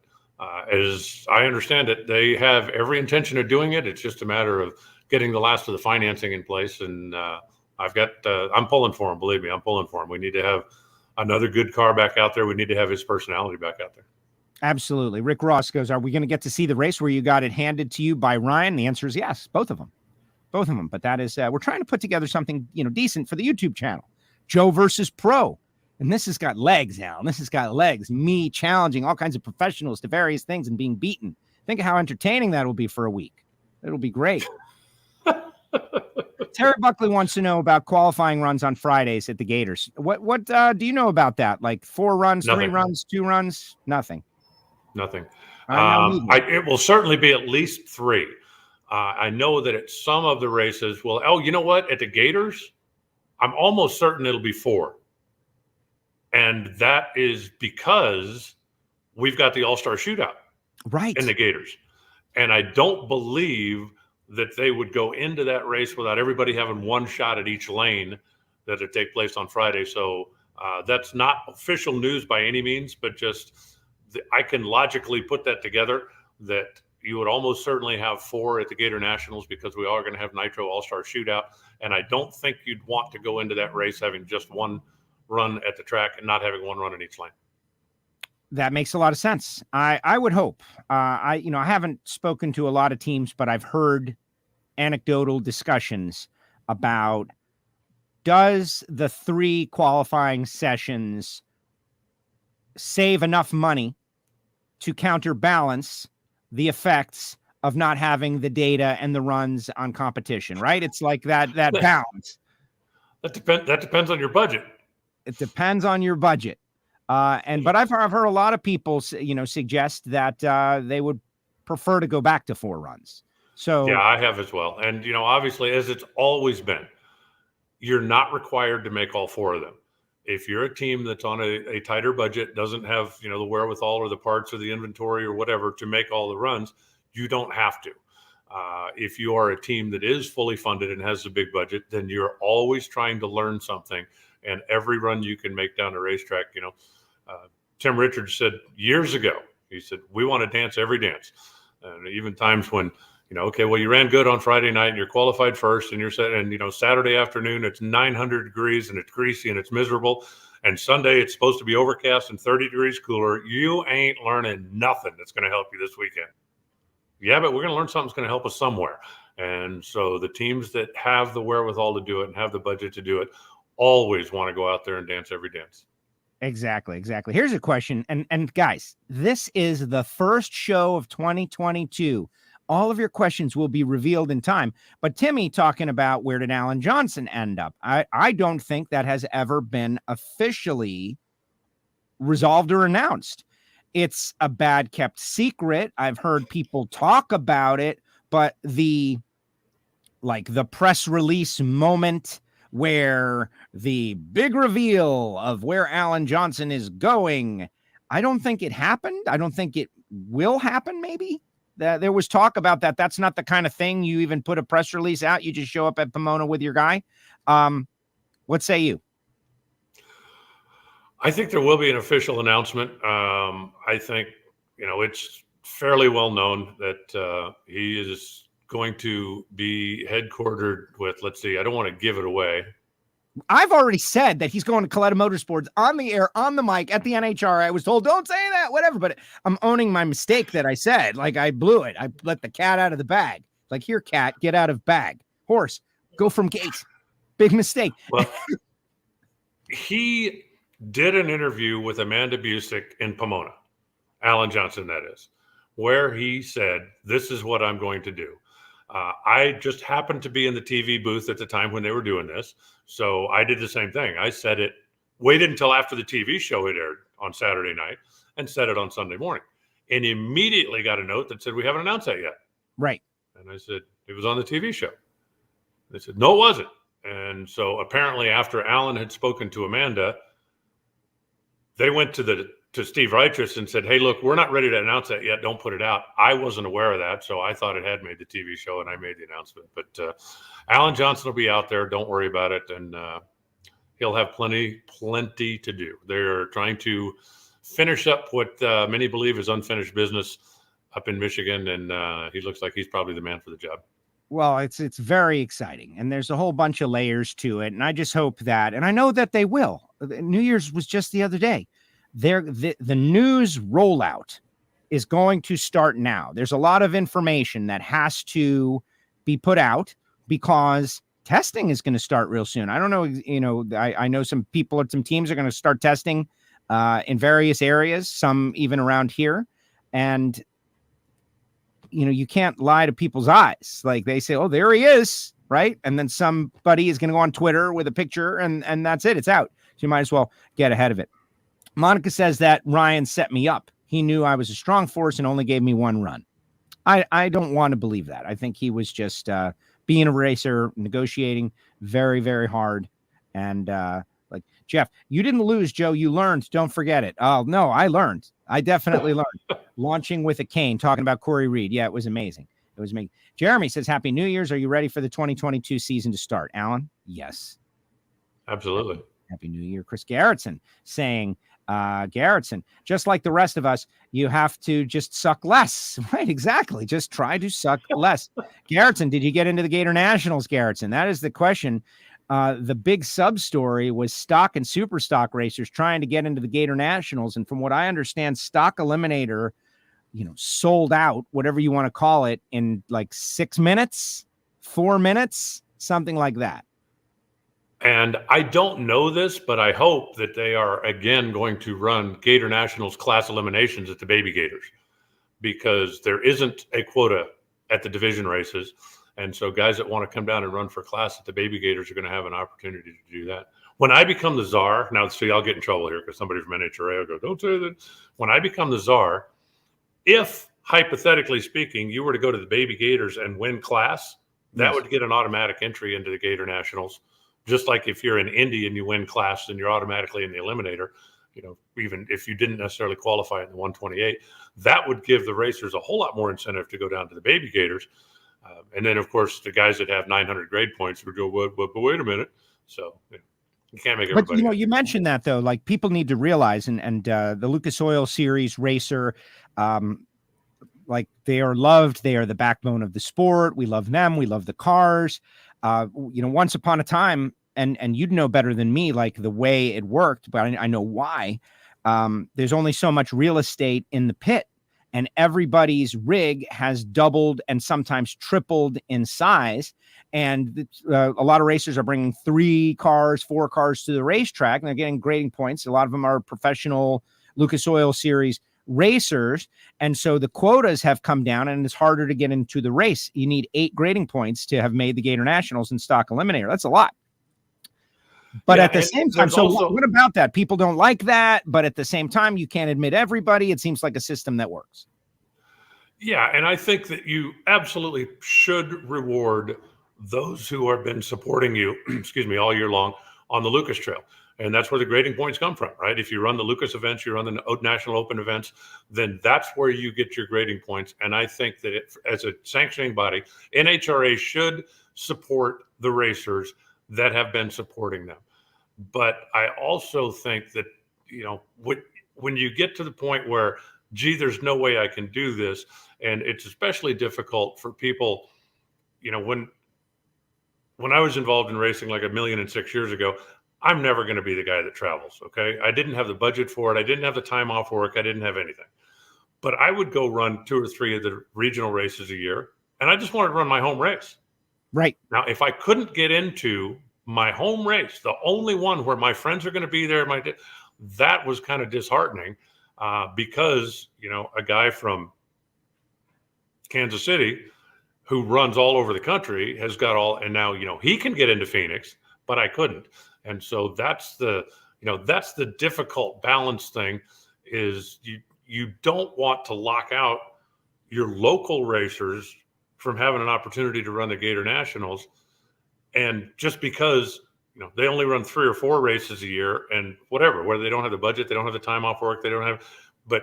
as I understand it, they have every intention of doing it. It's just a matter of getting the last of the financing in place. And I'm pulling for him. Believe me, I'm pulling for him. We need to have another good car back out there. We need to have his personality back out there. Absolutely. Rick Ross goes, are we going to get to see the race where you got it handed to you by Ryan? The answer is yes, both of them. But that is, we're trying to put together something, decent for the YouTube channel. Joe versus Pro. And this has got legs, Alan. This has got legs. Me challenging all kinds of professionals to various things and being beaten. Think of how entertaining that will be for a week. It'll be great. Terry Buckley wants to know about qualifying runs on Fridays at the Gators. What do you know about that? Like 4 runs, Nothing. 3 runs, 2 runs? Nothing. It will certainly be at least 3. I know that at some of the races, you know what? At the Gators, I'm almost certain it'll be 4. And that is because we've got the All-Star Shootout right in the Gators. And I don't believe that they would go into that race without everybody having one shot at each lane that would take place on Friday. So that's not official news by any means, but just I can logically put that together that you would almost certainly have 4 at the Gator Nationals because we are going to have Nitro All-Star Shootout. And I don't think you'd want to go into that race having just one run at the track and not having one run in each lane. That makes a lot of sense. I would hope. I haven't spoken to a lot of teams, but I've heard anecdotal discussions about, does the 3 qualifying sessions save enough money to counterbalance the effects of not having the data and the runs on competition, right? It's like that balance. That depends on your budget. It depends on your budget. But I've heard a lot of people, suggest that they would prefer to go back to 4 runs. So yeah, I have as well. And, obviously, as it's always been, you're not required to make all 4 of them. If you're a team that's on a tighter budget, doesn't have, the wherewithal or the parts or the inventory or whatever to make all the runs, you don't have to. If you are a team that is fully funded and has a big budget, then you're always trying to learn something. And every run you can make down the racetrack, Tim Richards said years ago, he said, we want to dance every dance. And even times when, you ran good on Friday night and you're qualified first and you're set, and, Saturday afternoon, it's 900 degrees and it's greasy and it's miserable. And Sunday, it's supposed to be overcast and 30 degrees cooler. You ain't learning nothing that's going to help you this weekend. Yeah, but we're going to learn something that's going to help us somewhere. And so the teams that have the wherewithal to do it and have the budget to do it always want to go out there and dance every dance. Exactly. Here's a question. And guys, this is the first show of 2022. All of your questions will be revealed in time. But Timmy talking about, where did Alan Johnson end up? I don't think that has ever been officially resolved or announced. It's a bad kept secret. I've heard people talk about it, but the press release moment where the big reveal of where Alan Johnson is going, I don't think it happened. I don't think it will happen. Maybe there was talk about that. That's not the kind of thing you even put a press release out. You just show up at Pomona with your guy. What say you? I think there will be an official announcement. I think, it's fairly well known that he is going to be headquartered with, let's see, I don't want to give it away. I've already said that he's going to Coletta Motorsports on the air, on the mic at the NHRA. I was told, don't say that, whatever. But I'm owning my mistake that I said. Like, I blew it. I let the cat out of the bag. Like, here, cat, get out of bag. Horse, go from gate. Big mistake. Well, he did an interview with Amanda Busick in Pomona, Alan Johnson, that is, where he said, this is what I'm going to do. I just happened to be in the TV booth at the time when they were doing this. So I did the same thing. I said it, waited until after the TV show had aired on Saturday night and said it on Sunday morning, and immediately got a note that said, we haven't announced that yet. Right. And I said, it was on the TV show. They said, no, it wasn't. And so apparently after Alan had spoken to Amanda, they went to Steve Reitress and said, hey, look, we're not ready to announce that yet. Don't put it out. I wasn't aware of that, so I thought it had made the TV show, and I made the announcement. But Alan Johnson will be out there. Don't worry about it, and he'll have plenty to do. They're trying to finish up what many believe is unfinished business up in Michigan, and he looks like he's probably the man for the job. Well, it's very exciting, and there's a whole bunch of layers to it, and I just hope that, and I know that they will. New Year's was just the other day. The news rollout is going to start now. There's a lot of information that has to be put out because testing is going to start real soon. I don't know, I know some people at some teams are going to start testing in various areas, some even around here, and you can't lie to people's eyes. Like, they say, oh, there he is, right? And then somebody is going to go on Twitter with a picture, and that's it. It's out. So you might as well get ahead of it. Monica says that Ryan set me up. He knew I was a strong force and only gave me one run. I don't want to believe that. I think he was just being a racer, negotiating very, very hard. And like, Jeff, you didn't lose, Joe. You learned. Don't forget it. Oh, no, I learned. I definitely learned. Launching with a cane, talking about Corey Reed. Yeah, it was amazing. It was amazing. Jeremy says, Happy New Year's. Are you ready for the 2022 season to start? Alan? Yes. Absolutely. Happy New Year. Chris Garrettson saying, Garrettson, just like the rest of us, you have to just suck less. Right, exactly. Just try to suck less. Garrettson, did you get into the Gator Nationals, Garrettson? That is the question. The big sub story was stock and super stock racers trying to get into the Gator Nationals. And from what I understand, Stock Eliminator, sold out, whatever you want to call it, in like 6 minutes, 4 minutes, something like that. And I don't know this, but I hope that they are again going to run Gator Nationals class eliminations at the Baby Gators, because there isn't a quota at the division races. And so guys that want to come down and run for class at the Baby Gators are going to have an opportunity to do that. When I become the czar, now see, I'll get in trouble here because somebody from NHRA will go, don't say that. When I become the czar, if hypothetically speaking, you were to go to the Baby Gators and win class, that would get an automatic entry into the Gator Nationals. Just like if you're in Indy and you win class, then you're automatically in the eliminator, even if you didn't necessarily qualify in the 128, that would give the racers a whole lot more incentive to go down to the Baby Gators. And then, of course, the guys that have 900 grade points would go, but wait a minute. So you can't make everybody. But, you mentioned that, though, like, people need to realize, and the Lucas Oil Series racer, like, they are loved. They are the backbone of the sport. We love them. We love the cars. Once upon a time, and you'd know better than me, like, the way it worked, but I know why. There's only so much real estate in the pit, and everybody's rig has doubled and sometimes tripled in size. And a lot of racers are bringing 3 cars, 4 cars to the racetrack, and they're getting grading points. A lot of them are professional Lucas Oil Series racers, and so the quotas have come down, and it's harder to get into the race. You need 8 grading points to have made the Gator Nationals and Stock Eliminator. That's a lot. But at the same time, so what about that? People don't like that, but at the same time, you can't admit everybody. It seems like a system that works. Yeah, and I think that you absolutely should reward those who have been supporting you, all year long on the Lucas Trail. And that's where the grading points come from, right? If you run the Lucas events, you run the National Open events, then that's where you get your grading points. And I think that as a sanctioning body, NHRA should support the racers that have been supporting them. But I also think that, when you get to the point where, gee, there's no way I can do this, and it's especially difficult for people, when I was involved in racing like 1,000,006 years ago, I'm never going to be the guy that travels, okay? I didn't have the budget for it. I didn't have the time off work. I didn't have anything. But I would go run 2 or 3 of the regional races a year, and I just wanted to run my home race. Right. Now, if I couldn't get into my home race, the only one where my friends are going to be there, that was kind of disheartening because, a guy from Kansas City who runs all over the country has got and now, he can get into Phoenix, but I couldn't. And so that's the difficult balance thing is you don't want to lock out your local racers from having an opportunity to run the Gator Nationals. And just because, they only run 3 or 4 races a year and whatever, whether they don't have the budget, they don't have the time off work, but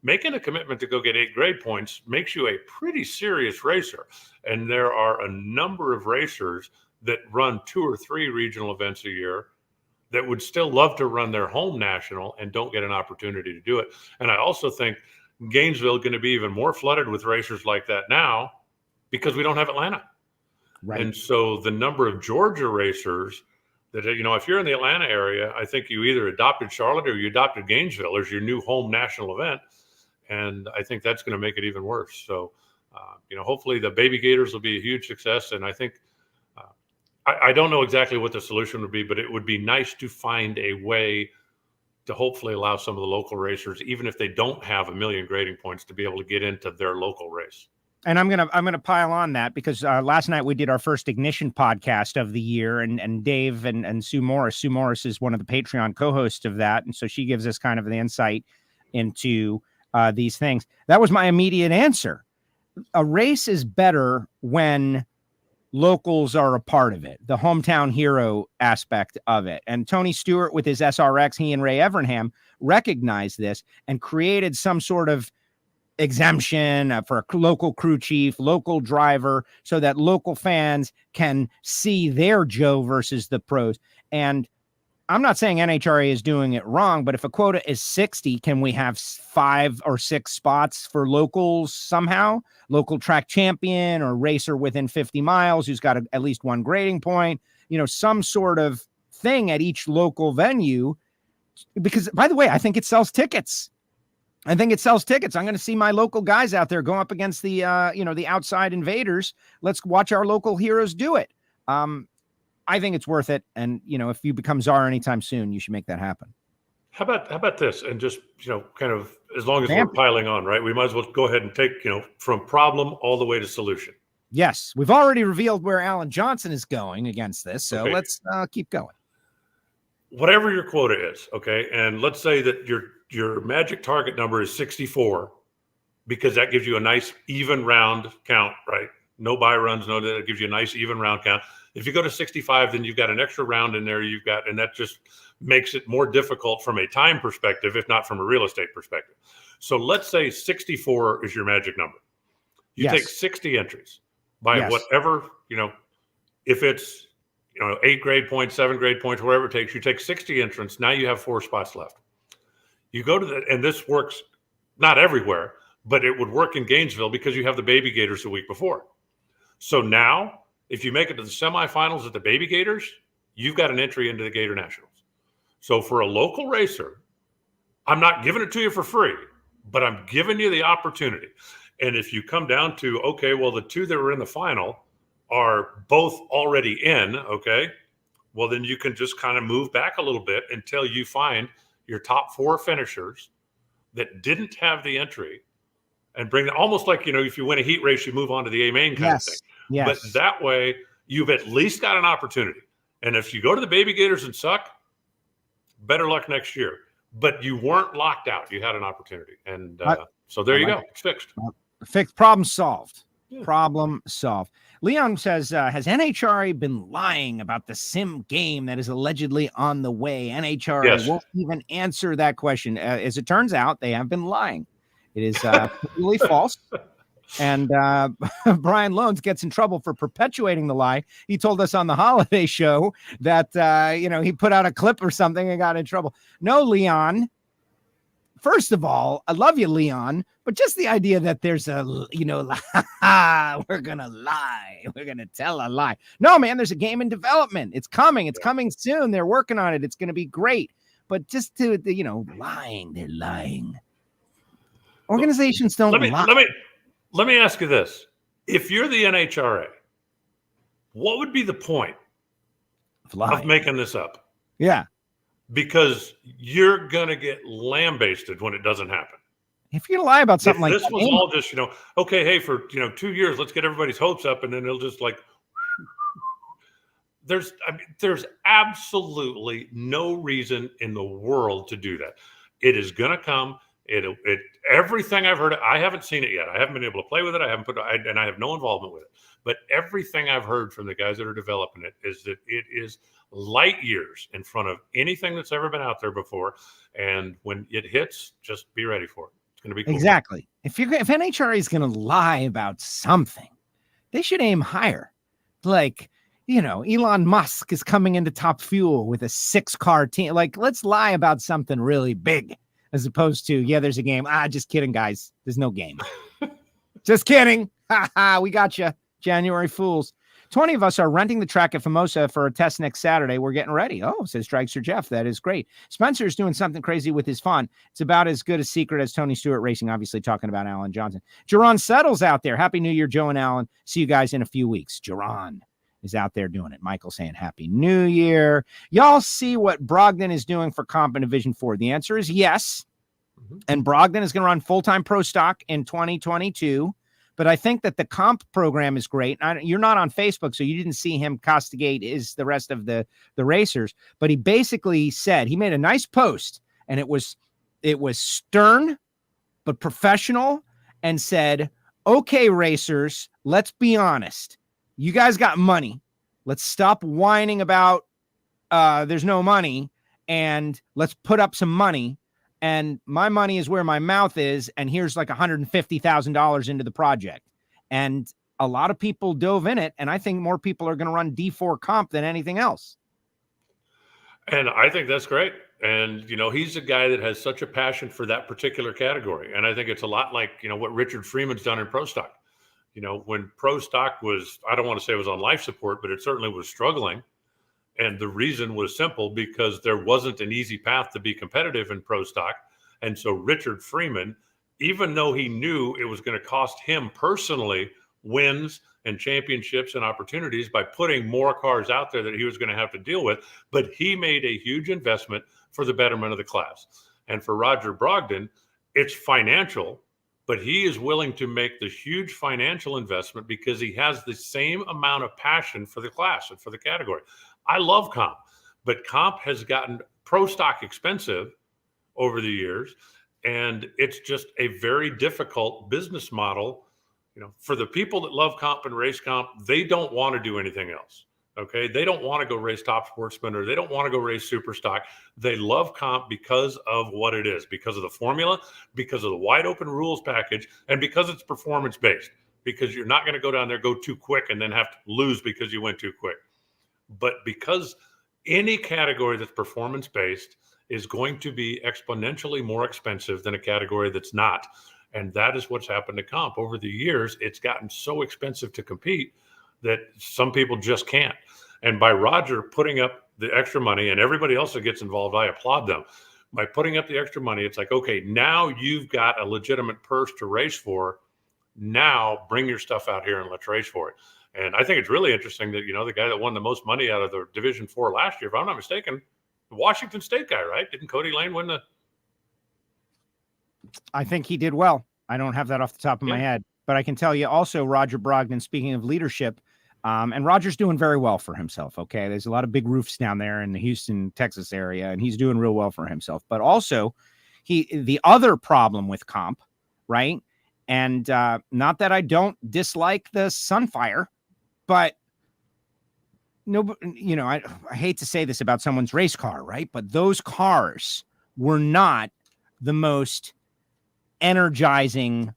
making a commitment to go get 8 grade points makes you a pretty serious racer. And there are a number of racers that run 2 or 3 regional events a year that would still love to run their home national and don't get an opportunity to do it. And I also think Gainesville is going to be even more flooded with racers like that now because we don't have Atlanta. Right. And so the number of Georgia racers that, if you're in the Atlanta area, I think you either adopted Charlotte or you adopted Gainesville as your new home national event. And I think that's going to make it even worse. So, hopefully the Baby Gators will be a huge success. And I think, I don't know exactly what the solution would be, but it would be nice to find a way to hopefully allow some of the local racers, even if they don't have 1,000,000 grading points, to be able to get into their local race. And I'm gonna pile on that because last night we did our first Ignition podcast of the year, and Dave and Sue Morris. Sue Morris is one of the Patreon co-hosts of that, and so she gives us kind of the insight into these things. That was my immediate answer. A race is better when locals are a part of it, the hometown hero aspect of it. And Tony Stewart with his SRX, he and Ray Evernham recognized this and created some sort of exemption for a local crew chief, local driver, so that local fans can see their Joe versus the pros. And I'm not saying NHRA is doing it wrong, but if a quota is 60, can we have 5 or 6 spots for locals somehow? Local track champion or racer within 50 miles who's got at least 1 grading point, some sort of thing at each local venue. Because, by the way, I think it sells tickets. I'm going to see my local guys out there go up against the, the outside invaders. Let's watch our local heroes do it. I think it's worth it. And, if you become czar anytime soon, you should make that happen. How about this? And just, kind of, as long as we're piling on, right? We might as well go ahead and take, from problem all the way to solution. Yes. We've already revealed where Alan Johnson is going against this. So let's keep going. Whatever your quota is. Okay. And let's say that your magic target number is 64 because that gives you a nice even round count, right? No buy runs, that gives you a nice even round count. If you go to 65, then you've got an extra round in there. And that just makes it more difficult from a time perspective, if not from a real estate perspective. So let's say 64 is your magic number. You take 60 entries by whatever, if it's, 8 grade points, 7 grade points, whatever it takes, you take 60 entrants. Now you have 4 spots left. You go to and this works not everywhere, but it would work in Gainesville because you have the Baby Gators the week before. So now, if you make it to the semifinals at the Baby Gators, you've got an entry into the Gator Nationals. So for a local racer, I'm not giving it to you for free, but I'm giving you the opportunity. And if you come down to, okay, well, the 2 that were in the final are both already in, okay, well, then you can just kind of move back a little bit until you find your top 4 finishers that didn't have the entry and bring them almost like, if you win a heat race, you move on to the A main kind of thing. Yes. But that way you've at least got an opportunity. And if you go to the Baby Gators and suck, better luck next year. But you weren't locked out. You had an opportunity. And so there you go. It's fixed. Fixed, problem solved. Problem solved. Leon says, has NHRA been lying about the sim game that is allegedly on the way? NHRA won't even answer that question. As it turns out, they have been lying. It is really false. And Brian Loans gets in trouble for perpetuating the lie. He told us on the holiday show that, he put out a clip or something and got in trouble. No, Leon. First of all, I love you, Leon, but just the idea that there's we're going to lie. We're going to tell a lie. No, man, there's a game in development. It's coming. It's coming soon. They're working on it. It's going to be great. But just to, lying, they're lying. Organizations don't lie. Let me ask you this. If you're the NHRA, what would be the point of making this up? Yeah. Because you're going to get lambasted when it doesn't happen. If you're going to lie about something like this was all just, okay, hey, for, 2 years, let's get everybody's hopes up, and then it'll just there's absolutely no reason in the world to do that. It is going to come. Everything I've heard, I haven't seen it yet. I haven't been able to play with it. I have no involvement with it. But everything I've heard from the guys that are developing it is that it is light years in front of anything that's ever been out there before. And when it hits, just be ready for it. It's going to be cool. Exactly. If NHRA is going to lie about something, they should aim higher. Like, Elon Musk is coming into Top Fuel with a 6-car team. Like, let's lie about something really big. As opposed to, there's a game. Just kidding, guys. There's no game. Just kidding. We got you. January Fools. 20 of us are renting the track at Famosa for a test next Saturday. We're getting ready. Oh, says Dragster Jeff. That is great. Spencer's doing something crazy with his fun. It's about as good a secret as Tony Stewart Racing, obviously talking about Alan Johnson. Jerron Settles out there. Happy New Year, Joe and Alan. See you guys in a few weeks. Jerron is out there doing it. Michael saying Happy New Year. Y'all see what Brogdon is doing for comp in Division 4? The answer is yes. And Brogdon is going to run full-time pro stock in 2022. But I think that the comp program is great. You're not on Facebook, so you didn't see him castigate the rest of the racers. But he basically said, he made a nice post, and it was stern but professional, and said, okay, racers, let's be honest. You guys got money. Let's stop whining about there's no money, and let's put up some money. And my money is where my mouth is. And here's like $150,000 into the project. And a lot of people dove in it. And I think more people are going to run D4 comp than anything else. And I think that's great. And, he's a guy that has such a passion for that particular category. And I think it's a lot like, what Richard Freeman's done in Pro Stock. When Pro Stock was, I don't want to say it was on life support, but it certainly was struggling. And the reason was simple, because there wasn't an easy path to be competitive in pro stock. And so Richard Freeman, even though he knew it was going to cost him personally wins and championships and opportunities by putting more cars out there that he was going to have to deal with, but he made a huge investment for the betterment of the class. And for Roger Brogdon, it's financial, but he is willing to make the huge financial investment because he has the same amount of passion for the class and for the category. I love comp, but comp has gotten pro stock expensive over the years, and it's just a very difficult business model. For the people that love comp and race comp, they don't want to do anything else. Okay. They don't want to go race Top Sportsman, or they don't want to go race super stock. They love comp because of what it is, because of the formula, because of the wide open rules package, and because it's performance based, because you're not going to go down there, go too quick, and then have to lose because you went too quick. But because any category that's performance based is going to be exponentially more expensive than a category that's not. And that is what's happened to comp. Over the years, it's gotten so expensive to compete that some people just can't. And by Roger putting up the extra money, and everybody else that gets involved, I applaud them. By putting up the extra money, it's like, okay, now you've got a legitimate purse to race for. Now bring your stuff out here and let's race for it. And I think it's really interesting that, the guy that won the most money out of the Division 4 last year, if I'm not mistaken, the Washington State guy, right? Didn't Cody Lane win the? I think he did well. I don't have that off the top of my head, but I can tell you also Roger Brogdon, speaking of leadership, and Roger's doing very well for himself. Okay. There's a lot of big roofs down there in the Houston, Texas area, and he's doing real well for himself. But also the other problem with comp, right, And not that I don't dislike the Sunfire, but no, you know, I hate to say this about someone's race car, right? But those cars were not the most energizing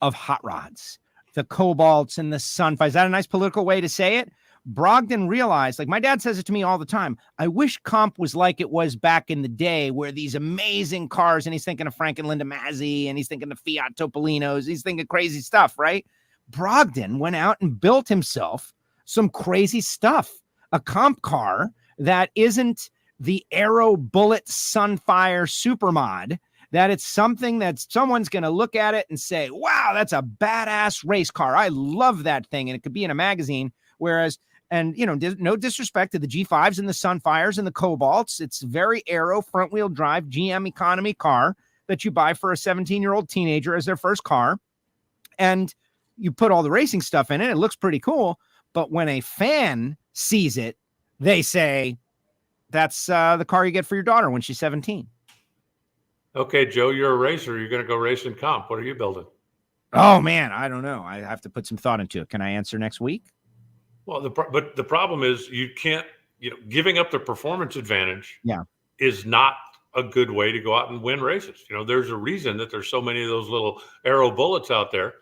of hot rods. The Cobalts and the Sunfires. Is that a nice political way to say it? Brogdon realized, like my dad says it to me all the time, I wish comp was like it was back in the day where these amazing cars, and he's thinking of Frank and Linda Mazzi, and he's thinking of Fiat Topolinos, he's thinking crazy stuff, right? Brogdon went out and built himself some crazy stuff. A comp car that isn't the Aero Bullet Sunfire Supermod, that it's something that someone's going to look at it and say, wow, that's a badass race car. I love that thing. And it could be in a magazine. Whereas, and you know, no disrespect to the G5s and the Sunfires and the Cobalts. It's very aero front wheel drive GM economy car that you buy for a 17-year-old teenager as their first car. And you put all the racing stuff in it. It looks pretty cool. But when a fan sees it, they say, that's the car you get for your daughter when she's 17. Okay, Joe, you're a racer. You're going to go race in comp. What are you building? Oh, man, I don't know. I have to put some thought into it. Can I answer next week? Well, but the problem is you can't, giving up the performance advantage is not a good way to go out and win races. There's a reason that there's so many of those little Aero Bullets out there,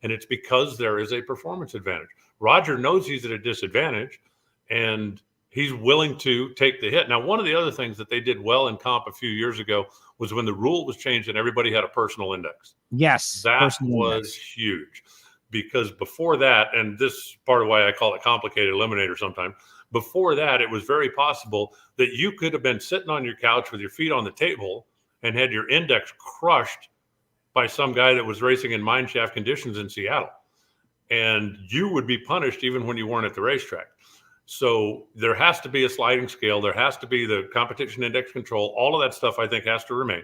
and it's because there is a performance advantage. Roger knows he's at a disadvantage, and he's willing to take the hit. Now, one of the other things that they did well in comp a few years ago was when the rule was changed and everybody had a personal index. Yes. That was huge, because before that, and this is part of why I call it complicated eliminator sometimes, before that, it was very possible that you could have been sitting on your couch with your feet on the table and had your index crushed by some guy that was racing in mineshaft conditions in Seattle. And you would be punished even when you weren't at the racetrack. So there has to be a sliding scale. There has to be the competition index control. All of that stuff, I think, has to remain.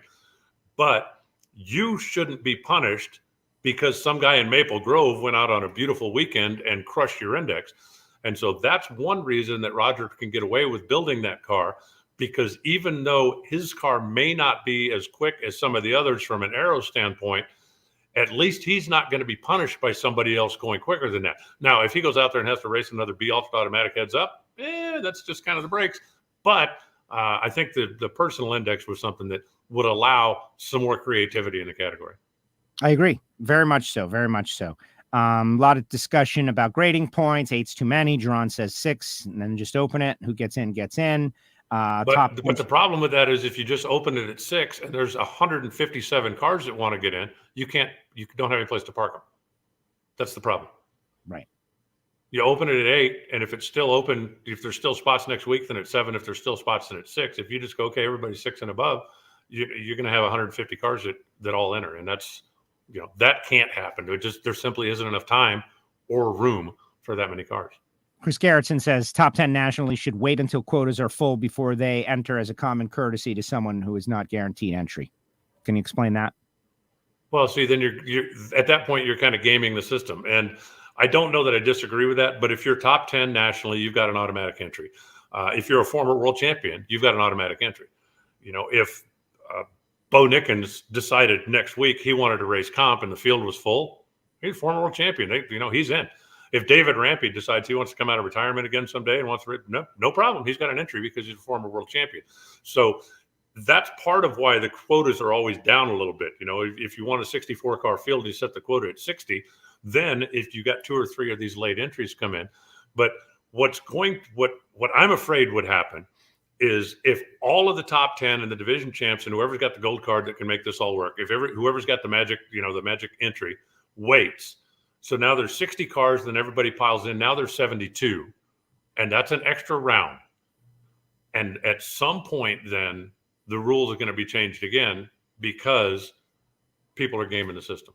But you shouldn't be punished because some guy in Maple Grove went out on a beautiful weekend and crushed your index. And so that's one reason that Roger can get away with building that car, because even though his car may not be as quick as some of the others from an aero standpoint, at least he's not going to be punished by somebody else going quicker than that. Now, if he goes out there and has to race another B Ultra automatic heads up, that's just kind of the breaks. But I think the personal index was something that would allow some more creativity in the category. I agree. Very much so. Very much so. A lot of discussion about grading points. 8's too many. Jerron says 6, and then just open it. Who gets in, gets in. But the problem with that is if you just open it at 6 and there's 157 cars that want to get in, you don't have any place to park them. That's the problem. Right. You open it at 8, and if it's still open, if there's still spots next week, then at 7. If there's still spots, then at 6. If you just go, okay, everybody's 6 and above, you're going to have 150 cars that all enter, and that's that can't happen. There simply isn't enough time or room for that many cars. Chris Garrettson says top 10 nationally should wait until quotas are full before they enter as a common courtesy to someone who is not guaranteed entry. Can you explain that? Well, see, then you're at that point, you're kind of gaming the system. And I don't know that I disagree with that, but if you're top 10 nationally, you've got an automatic entry. If you're a former world champion, you've got an automatic entry. If Bo Nickens decided next week he wanted to race comp and the field was full, he's a former world champion. He's in. If David Rampy decides he wants to come out of retirement again someday and wants to, no problem. He's got an entry because he's a former world champion. So that's part of why the quotas are always down a little bit. If you want a 64 car field, you set the quota at 60. Then if you got 2 or 3 of these late entries come in, but what I'm afraid would happen is if all of the top 10 and the division champs and whoever's got the gold card that can make this all work, whoever's got the magic, the magic entry waits. So now there's 60 cars, then everybody piles in. Now there's 72, and that's an extra round. And at some point, then the rules are going to be changed again because people are gaming the system.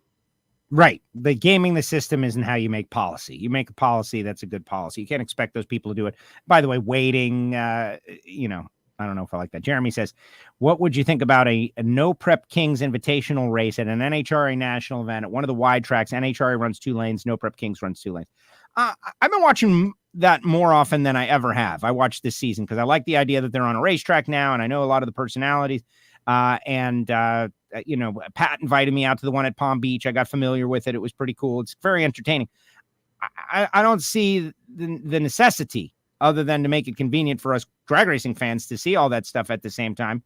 Right. The gaming the system isn't how you make policy. You make a policy that's a good policy. You can't expect those people to do it. By the way, waiting, I don't know if I like that. Jeremy says, what would you think about a No Prep Kings invitational race at an NHRA national event at one of the wide tracks? NHRA runs 2 lanes. No Prep Kings runs 2 lanes. I've been watching that more often than I ever have. I watched this season because I like the idea that they're on a racetrack now, and I know a lot of the personalities. Pat invited me out to the one at Palm Beach. I got familiar with it. It was pretty cool. It's very entertaining. I don't see the necessity other than to make it convenient for us drag racing fans to see all that stuff at the same time.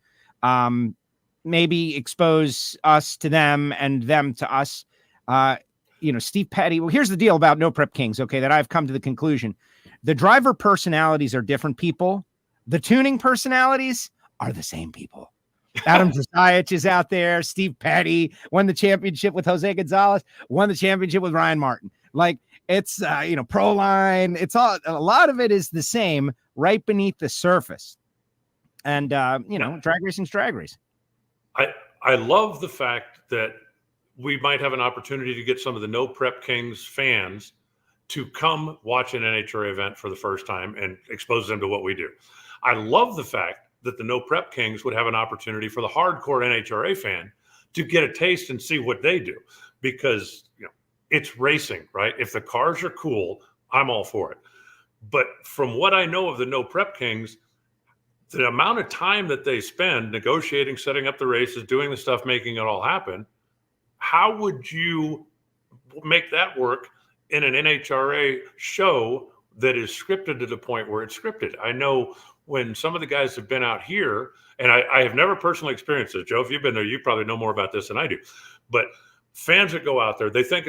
Maybe expose us to them and them to us. Steve Petty. Well, here's the deal about No Prep Kings, okay, that I've come to the conclusion. The driver personalities are different people. The tuning personalities are the same people. Adam Dresiach is out there. Steve Petty won the championship with Jose Gonzalez, won the championship with Ryan Martin. Like, it's, Proline. It's all, a lot of it is the same right beneath the surface. And, drag racing's drag racing. I love the fact that we might have an opportunity to get some of the No Prep Kings fans to come watch an NHRA event for the first time and expose them to what we do. I love the fact that the No Prep Kings would have an opportunity for the hardcore NHRA fan to get a taste and see what they do, because it's racing, right? If the cars are cool, I'm all for it. But from what I know of the No Prep Kings, the amount of time that they spend negotiating, setting up the races, doing the stuff, making it all happen, how would you make that work in an NHRA show that is scripted to the point where it's scripted? I know when some of the guys have been out here, and I have never personally experienced this. Joe, if you've been there, you probably know more about this than I do. But fans that go out there, they think,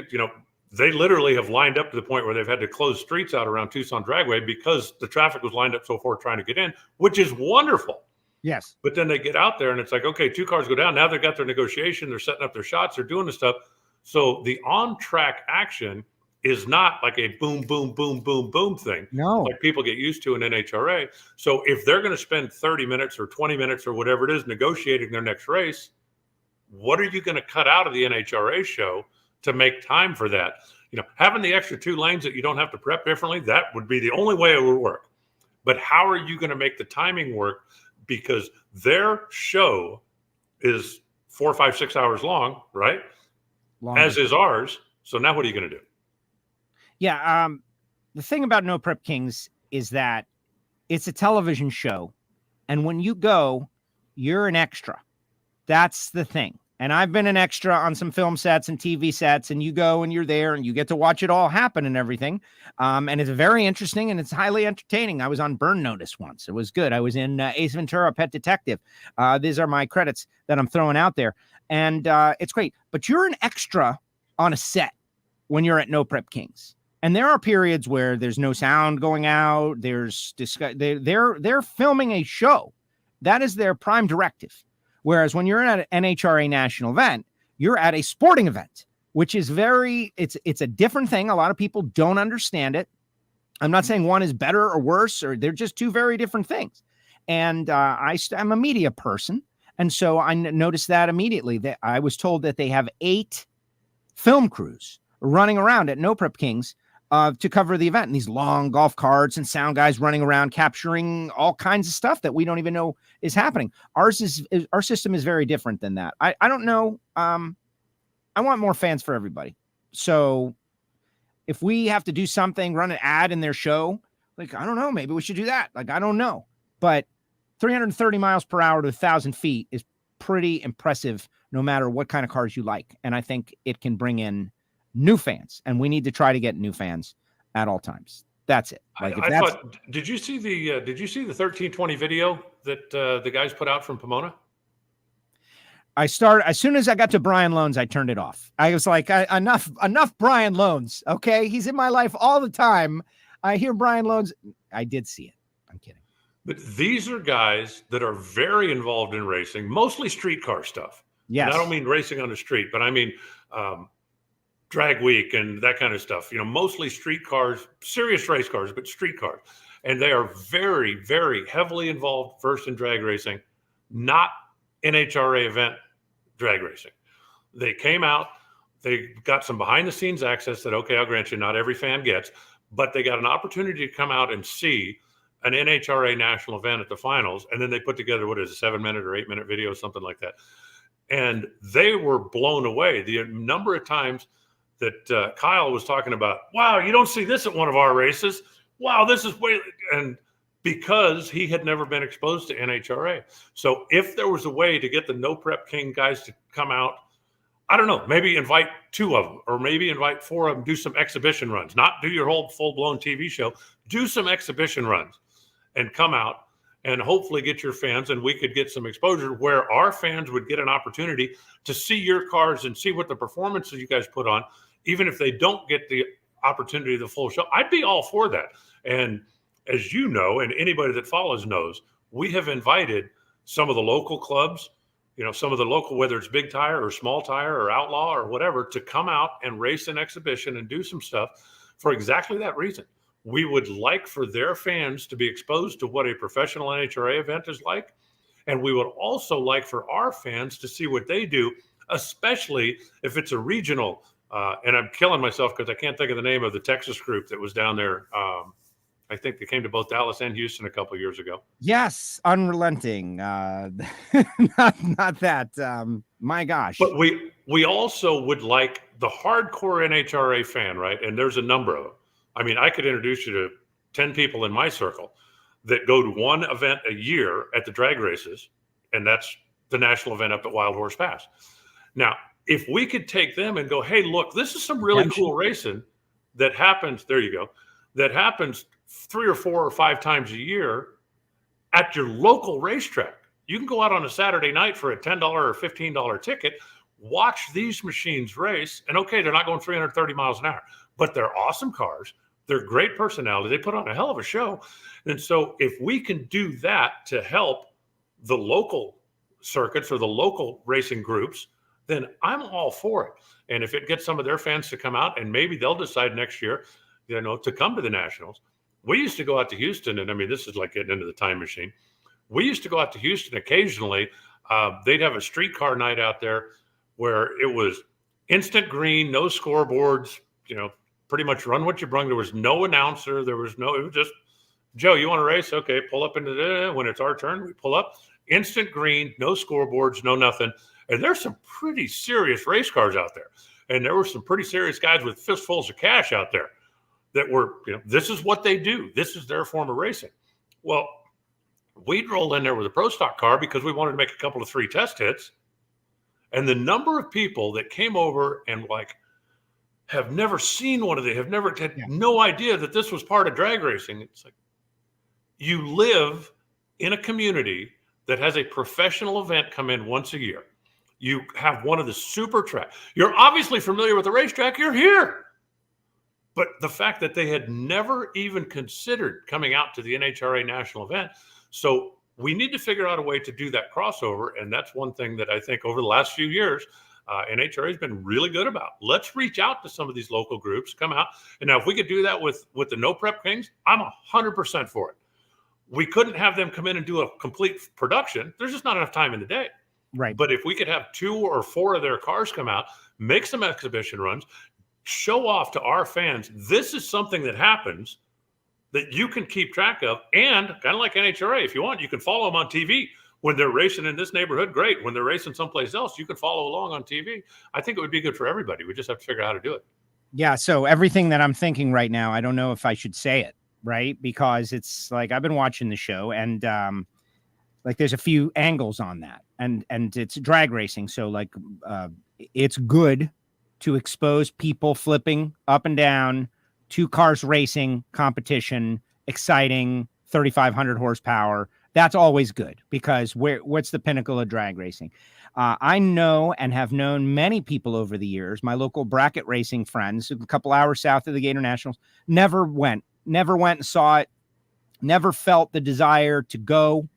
they literally have lined up to the point where they've had to close streets out around Tucson Dragway because the traffic was lined up so far trying to get in, which is wonderful. Yes. But then they get out there and it's like, okay, 2 cars go down. Now they've got their negotiation. They're setting up their shots. They're doing the stuff. So the on-track action is not like a boom, boom, boom, boom, boom thing. No. Like people get used to in NHRA. So if they're going to spend 30 minutes or 20 minutes or whatever it is negotiating their next race, what are you going to cut out of the NHRA show to make time for that? Having the extra 2 lanes that you don't have to prep differently, that would be the only way it would work. But how are you going to make the timing work? Because their show is 4, 5, 6 hours long, right? Longer. As is ours. So now what are you going to do? Yeah. The thing about No Prep Kings is that it's a television show. And when you go, you're an extra. That's the thing. And I've been an extra on some film sets and TV sets, and you go and you're there and you get to watch it all happen and everything. And it's very interesting and it's highly entertaining. I was on Burn Notice once. It was good. I was in Ace Ventura, Pet Detective. These are my credits that I'm throwing out there. And it's great. But you're an extra on a set when you're at No Prep Kings. And there are periods where there's no sound going out. There's they're filming a show. That is their prime directive. Whereas when you're at an NHRA national event, you're at a sporting event, which is it's a different thing. A lot of people don't understand it. I'm not saying one is better or worse, or they're just 2 very different things. And I'm a media person. And so I noticed that immediately. That I was told that they have 8 film crews running around at No Prep Kings to cover the event, and these long golf carts and sound guys running around capturing all kinds of stuff that we don't even know is happening. Our system is very different than that. I don't know. I want more fans for everybody. So if we have to do something, run an ad in their show, like, I don't know, maybe we should do that. Like, I don't know, but 330 miles per hour to 1,000 feet is pretty impressive no matter what kind of cars you like. And I think it can bring in new fans, and we need to try to get new fans at all times. That's it. Like, did you see the 1320 video that the guys put out from Pomona? As soon as I got to Brian Loans, I turned it off. I was like, enough Brian Loans. Okay. He's in my life all the time. I hear Brian Loans. I did see it. I'm kidding. But these are guys that are very involved in racing, mostly street car stuff. Yes. And I don't mean racing on the street, but I mean, drag week and that kind of stuff, mostly street cars, serious race cars, but street cars. And they are very, very heavily involved first in drag racing, not NHRA event drag racing. They came out, they got some behind the scenes access that, okay, I'll grant you, not every fan gets, but they got an opportunity to come out and see an NHRA national event at the finals. And then they put together, a 7-minute or 8-minute video, something like that. And they were blown away. The number of times that Kyle was talking about, wow, you don't see this at one of our races. Wow, this is way, and because he had never been exposed to NHRA. So if there was a way to get the No Prep King guys to come out, I don't know, maybe invite 2 of them or maybe invite 4 of them, do some exhibition runs, not do your whole full-blown TV show, do some exhibition runs and come out and hopefully get your fans, and we could get some exposure where our fans would get an opportunity to see your cars and see what the performances you guys put on, even if they don't get the opportunity of the full show. I'd be all for that. And as you know, and anybody that follows knows, we have invited some of the local clubs, some of the local, whether it's big tire or small tire or outlaw or whatever, to come out and race an exhibition and do some stuff for exactly that reason. We would like for their fans to be exposed to what a professional NHRA event is like. And we would also like for our fans to see what they do, especially if it's a regional. And I'm killing myself because I can't think of the name of the Texas group that was down there. I think they came to both Dallas and Houston a couple of years ago. Yes, Unrelenting. Not that. My gosh. But we also would like the hardcore NHRA fan, right? And there's a number of them. I mean, I could introduce you to 10 people in my circle that go to one event a year at the drag races, and that's the national event up at Wild Horse Pass. Now, if we could take them and go, hey, look, this is some really cool racing that happens. There you go. That happens 3 or 4 or 5 times a year at your local racetrack. You can go out on a Saturday night for a $10 or $15 ticket, watch these machines race, and okay, they're not going 330 miles an hour, but they're awesome cars. They're great personality. They put on a hell of a show. And so if we can do that to help the local circuits or the local racing groups, then I'm all for it. And if it gets some of their fans to come out, and maybe they'll decide next year, to come to the Nationals. We used to go out to Houston, and I mean, this is like getting into the time machine. We used to go out to Houston occasionally. They'd have a streetcar night out there where it was instant green, no scoreboards, pretty much run what you brung. There was no announcer. It was just, Joe, you want to race? Okay, pull up into when it's our turn, we pull up. Instant green, no scoreboards, no nothing. And there's some pretty serious race cars out there. And there were some pretty serious guys with fistfuls of cash out there that were, this is what they do. This is their form of racing. Well, we'd roll in there with a pro stock car because we wanted to make a couple of 3 test hits. And the number of people that came over and have never seen one of them, have never had no idea that this was part of drag racing. It's like, you live in a community that has a professional event come in once a year. You have one of the super tracks. You're obviously familiar with the racetrack. You're here. But the fact that they had never even considered coming out to the NHRA national event. So we need to figure out a way to do that crossover. And that's one thing that I think over the last few years, NHRA has been really good about. Let's reach out to some of these local groups, come out. And now if we could do that with the No Prep Kings, I'm 100% for it. We couldn't have them come in and do a complete production. There's just not enough time in the day. Right. But if we could have 2 or 4 of their cars come out, make some exhibition runs, show off to our fans, this is something that happens that you can keep track of. And kind of like NHRA, if you want, you can follow them on TV. When they're racing in this neighborhood, great. When they're racing someplace else, you can follow along on TV. I think it would be good for everybody. We just have to figure out how to do it. Yeah. So everything that I'm thinking right now, I don't know if I should say it, right? Because it's like, I've been watching the show and there's a few angles on that and it's drag racing. So it's good to expose people flipping up and down, 2 cars racing, competition, exciting, 3,500 horsepower. That's always good because what's the pinnacle of drag racing? I know and have known many people over the years, my local bracket racing friends, a couple hours south of the Gator Nationals, never went and saw it, never felt the desire to go,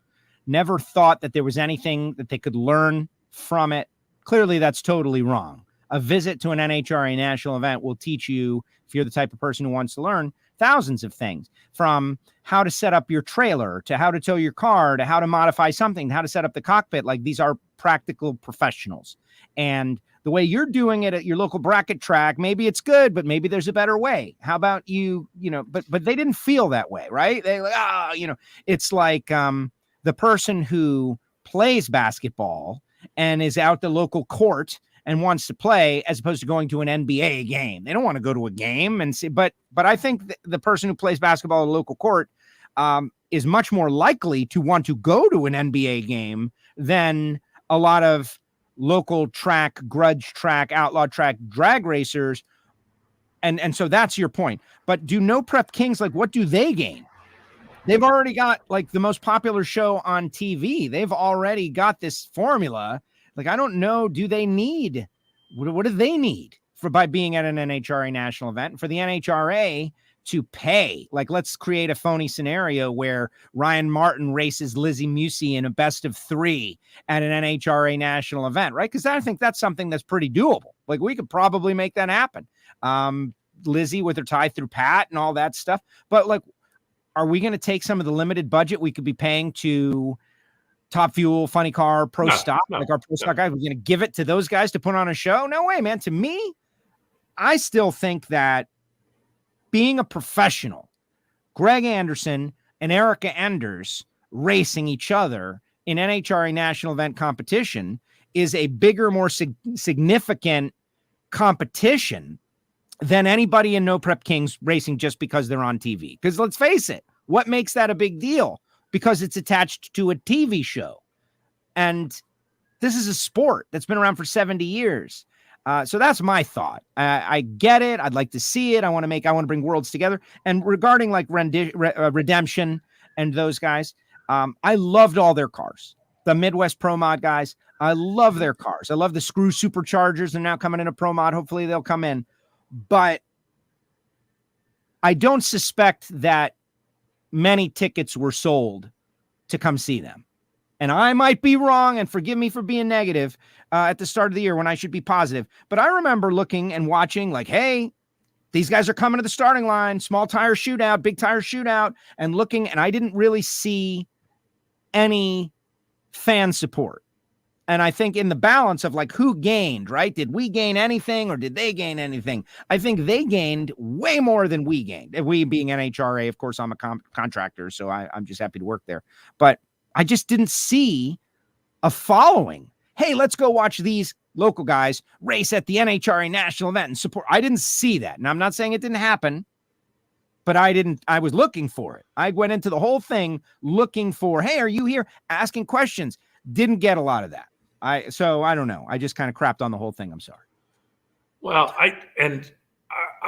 never thought that there was anything that they could learn from it. Clearly, that's totally wrong. A visit to an NHRA national event will teach you, if you're the type of person who wants to learn, thousands of things, from how to set up your trailer, to how to tow your car, to how to modify something, how to set up the cockpit. Like, these are practical professionals. And the way you're doing it at your local bracket track, maybe it's good, but maybe there's a better way. How about but they didn't feel that way, right? They it's like the person who plays basketball and is out the local court and wants to play, as opposed to going to an NBA game. They don't want to go to a game and see, but I think the person who plays basketball at a local court, is much more likely to want to go to an NBA game than a lot of local track, grudge track, outlaw track drag racers. And so that's your point. But do no prep kings, like, what do they gain? They've already got like the most popular show on TV. They've already got this formula. Like, I don't know, do they need, what do they need by being at an NHRA national event? For the NHRA to pay, like, let's create a phony scenario where Ryan Martin races Lizzie Musey in a best of 3 at an NHRA national event, right? Because I think that's something that's pretty doable. Like, we could probably make that happen. Lizzie with her tie through Pat and all that stuff. But like, are we going to take some of the limited budget we could be paying to Top Fuel, Funny Car, Pro Stock, like our Pro Stock guys? We're going to give it to those guys to put on a show? No way, man. To me, I still think that being a professional, Greg Anderson and Erica Enders racing each other in NHRA national event competition is a bigger, more significant competition than anybody in No Prep Kings racing just because they're on TV. Because let's face it, what makes that a big deal? Because it's attached to a TV show. And this is a sport that's been around for 70 years. So that's my thought. I get it. I'd like to see it. I want to bring worlds together. And regarding like Redemption and those guys, I loved all their cars. The Midwest Pro Mod guys, I love their cars. I love the Screw Superchargers. They're now coming into Pro Mod. Hopefully they'll come in. But I don't suspect that many tickets were sold to come see them. And I might be wrong, and forgive me for being negative at the start of the year when I should be positive. But I remember looking and watching like, hey, these guys are coming to the starting line, small tire shootout, big tire shootout, and looking, and I didn't really see any fan support. And I think in the balance of like who gained, right? Did we gain anything or did they gain anything? I think they gained way more than we gained. We being NHRA, of course, I'm a contractor, so I'm just happy to work there. But I just didn't see a following. Hey, let's go watch these local guys race at the NHRA national event and support. I didn't see that. And I'm not saying it didn't happen, but I was looking for it. I went into the whole thing looking for, hey, are you here? Asking questions. Didn't get a lot of that. So I don't know. I just kind of crapped on the whole thing. I'm sorry. Well, I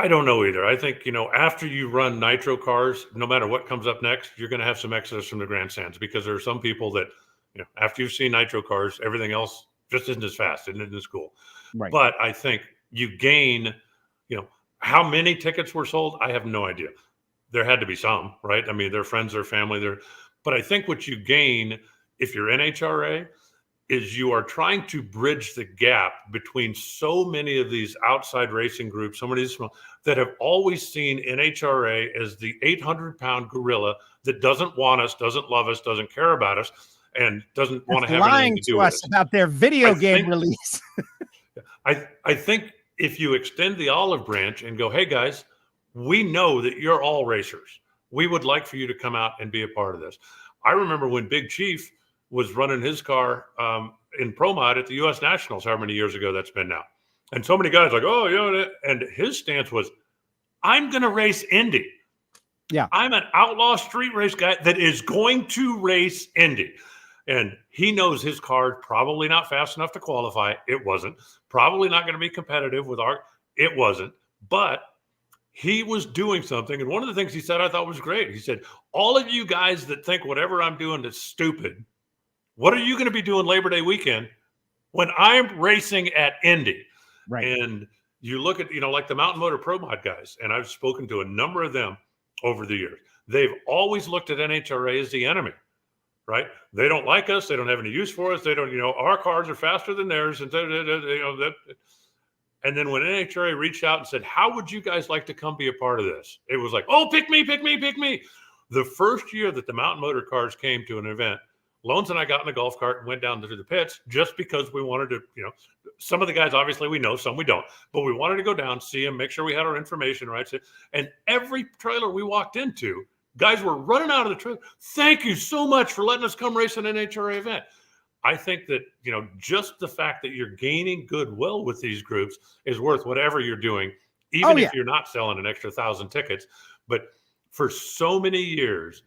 don't know either. I think, after you run nitro cars, no matter what comes up next, you're going to have some exodus from the grandstands because there are some people that, after you've seen nitro cars, everything else just isn't as fast, isn't as cool. Right. But I think you gain, how many tickets were sold? I have no idea. There had to be some, right? I mean, their friends, their family, but I think what you gain if you're NHRA is you are trying to bridge the gap between so many of these outside racing groups, so many that have always seen NHRA as the 800-pound gorilla that doesn't want us, doesn't love us, doesn't care about us, and doesn't want to have anything to do with us. About their video game release. I think if you extend the olive branch and go, hey, guys, we know that you're all racers. We would like for you to come out and be a part of this. I remember when Big Chief was running his car in Pro Mod at the U.S. Nationals, however many years ago that's been now. And so many guys like, oh, and his stance was, I'm going to race Indy. Yeah. I'm an outlaw street race guy that is going to race Indy. And he knows his car probably not fast enough to qualify. It wasn't. Probably not going to be competitive with it wasn't. But he was doing something. And one of the things he said I thought was great. He said, all of you guys that think whatever I'm doing is stupid, what are you going to be doing Labor Day weekend when I'm racing at Indy? Right. And you look at, like the Mountain Motor Pro Mod guys, and I've spoken to a number of them over the years. They've always looked at NHRA as the enemy, right? They don't like us. They don't have any use for us. They don't, our cars are faster than theirs. And, and then when NHRA reached out and said, how would you guys like to come be a part of this? It was like, oh, pick me, pick me, pick me. The first year that the Mountain Motor cars came to an event, Lones and I got in a golf cart and went down to the pits just because we wanted to, some of the guys, obviously we know, some we don't, but we wanted to go down, see them, make sure we had our information right. And every trailer we walked into, guys were running out of the trailer. Thank you so much for letting us come race an NHRA event. I think that, just the fact that you're gaining goodwill with these groups is worth whatever you're doing, even if you're not selling an extra 1,000 tickets. But for so many years,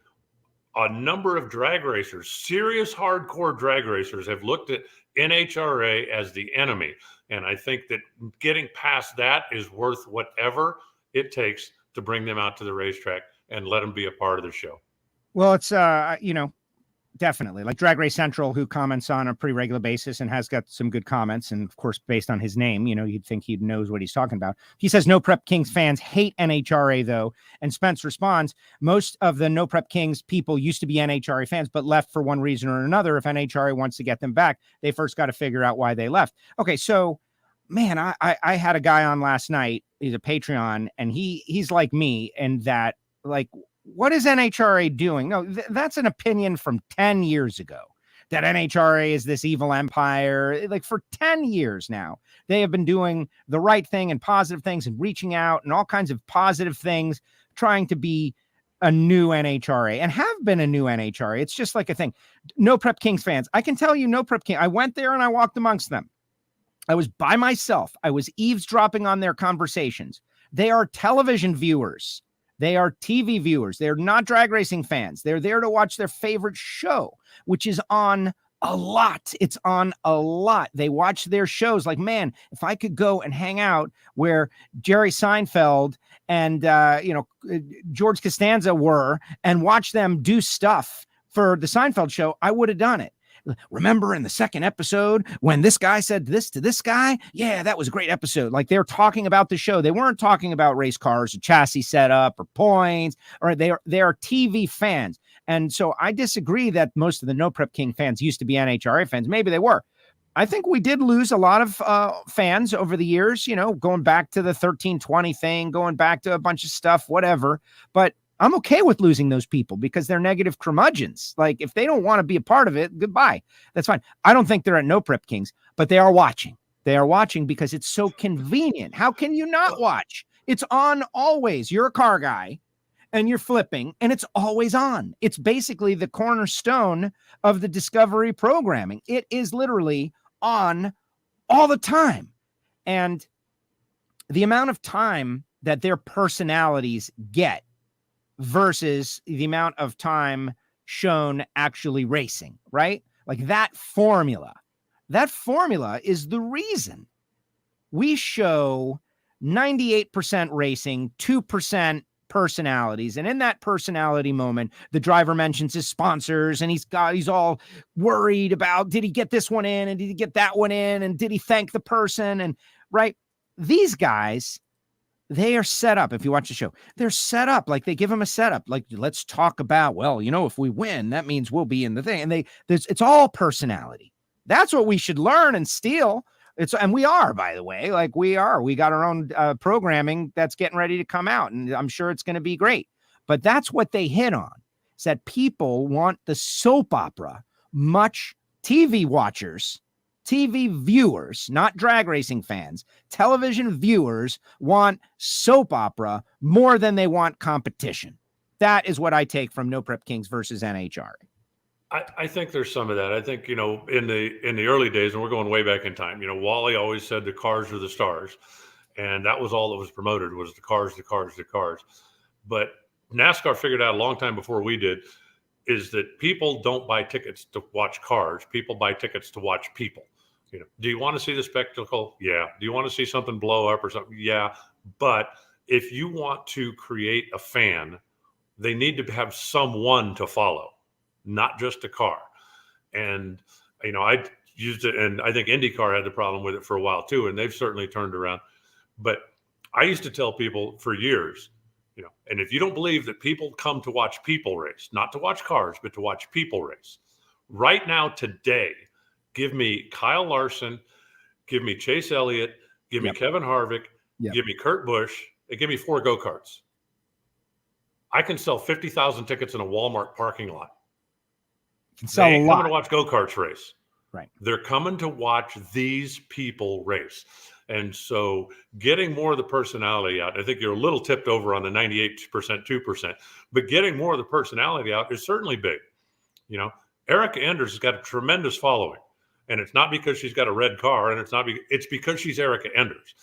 a number of drag racers, serious hardcore drag racers, have looked at NHRA as the enemy. And I think that getting past that is worth whatever it takes to bring them out to the racetrack and let them be a part of the show. Well, it's, definitely like Drag Race Central, who comments on a pretty regular basis and has got some good comments. And of course, based on his name, you'd think he knows what he's talking about. He says No Prep Kings fans hate NHRA though. And Spence responds, most of the No Prep Kings people used to be NHRA fans, but left for one reason or another. If NHRA wants to get them back, they first got to figure out why they left. Okay. So man, I had a guy on last night. He's a Patreon and he's like me in that, like, what is NHRA doing? No, that's an opinion from 10 years ago, that NHRA is this evil empire. Like for 10 years now, they have been doing the right thing and positive things and reaching out and all kinds of positive things, trying to be a new NHRA and have been a new NHRA. It's just like a thing. No Prep Kings fans. I can tell you No Prep King. I went there and I walked amongst them. I was by myself. I was eavesdropping on their conversations. They are television viewers. They are TV viewers. They're not drag racing fans. They're there to watch their favorite show, which is on a lot. It's on a lot. They watch their shows like, man, if I could go and hang out where Jerry Seinfeld and, George Costanza were and watch them do stuff for the Seinfeld show, I would have done it. Remember in the second episode when this guy said this to this guy? Yeah, that was a great episode. Like they're talking about the show. They weren't talking about race cars or chassis setup or points, or they are TV fans. And so I disagree that most of the No Prep King fans used to be NHRA fans. Maybe they were. I think we did lose a lot of fans over the years, going back to the 1320 thing, going back to a bunch of stuff, whatever. But I'm okay with losing those people because they're negative curmudgeons. Like if they don't want to be a part of it, goodbye. That's fine. I don't think they're at No Prep Kings, but they are watching. They are watching because it's so convenient. How can you not watch? It's on always. You're a car guy and you're flipping and it's always on. It's basically the cornerstone of the Discovery programming. It is literally on all the time. And the amount of time that their personalities get versus the amount of time shown actually racing, right? Like that formula is the reason we show 98% racing, 2% personalities. And in that personality moment, the driver mentions his sponsors and he's all worried about, did he get this one in? And did he get that one in? And did he thank the person? And right. These guys, they are set up. If you watch the show, they're set up. Like they give them a setup. Like, let's talk about, well, if we win, that means we'll be in the thing. And it's all personality. That's what we should learn and steal. And we are, by the way, we got our own programming that's getting ready to come out. And I'm sure it's going to be great, but that's what they hit on, is that people want the soap opera. Much TV watchers, TV viewers, not drag racing fans, television viewers want soap opera more than they want competition. That is what I take from No Prep Kings versus NHRA. I think there's some of that. I think, in the early days, and we're going way back in time, Wally always said the cars are the stars. And that was all that was promoted was the cars, the cars, the cars. But NASCAR figured out a long time before we did is that people don't buy tickets to watch cars. People buy tickets to watch people. Do you want to see the spectacle? Yeah. Do you want to see something blow up or something? Yeah. But if you want to create a fan, they need to have someone to follow, not just a car. And, I used it, and I think IndyCar had the problem with it for a while too, and they've certainly turned around. But I used to tell people for years, and if you don't believe that people come to watch people race, not to watch cars, but to watch people race, right now, today, give me Kyle Larson, give me Chase Elliott, give me Kevin Harvick, give me Kurt Busch, and give me 4 go-karts. I can sell 50,000 tickets in a Walmart parking lot. They ain't coming to watch go-karts race. Right. They're coming to watch these people race. And so getting more of the personality out, I think you're a little tipped over on the 98%, 2%, but getting more of the personality out is certainly big. Erica Enders has got a tremendous following. And it's not because she's got a red car, and it's because she's Erica Enders.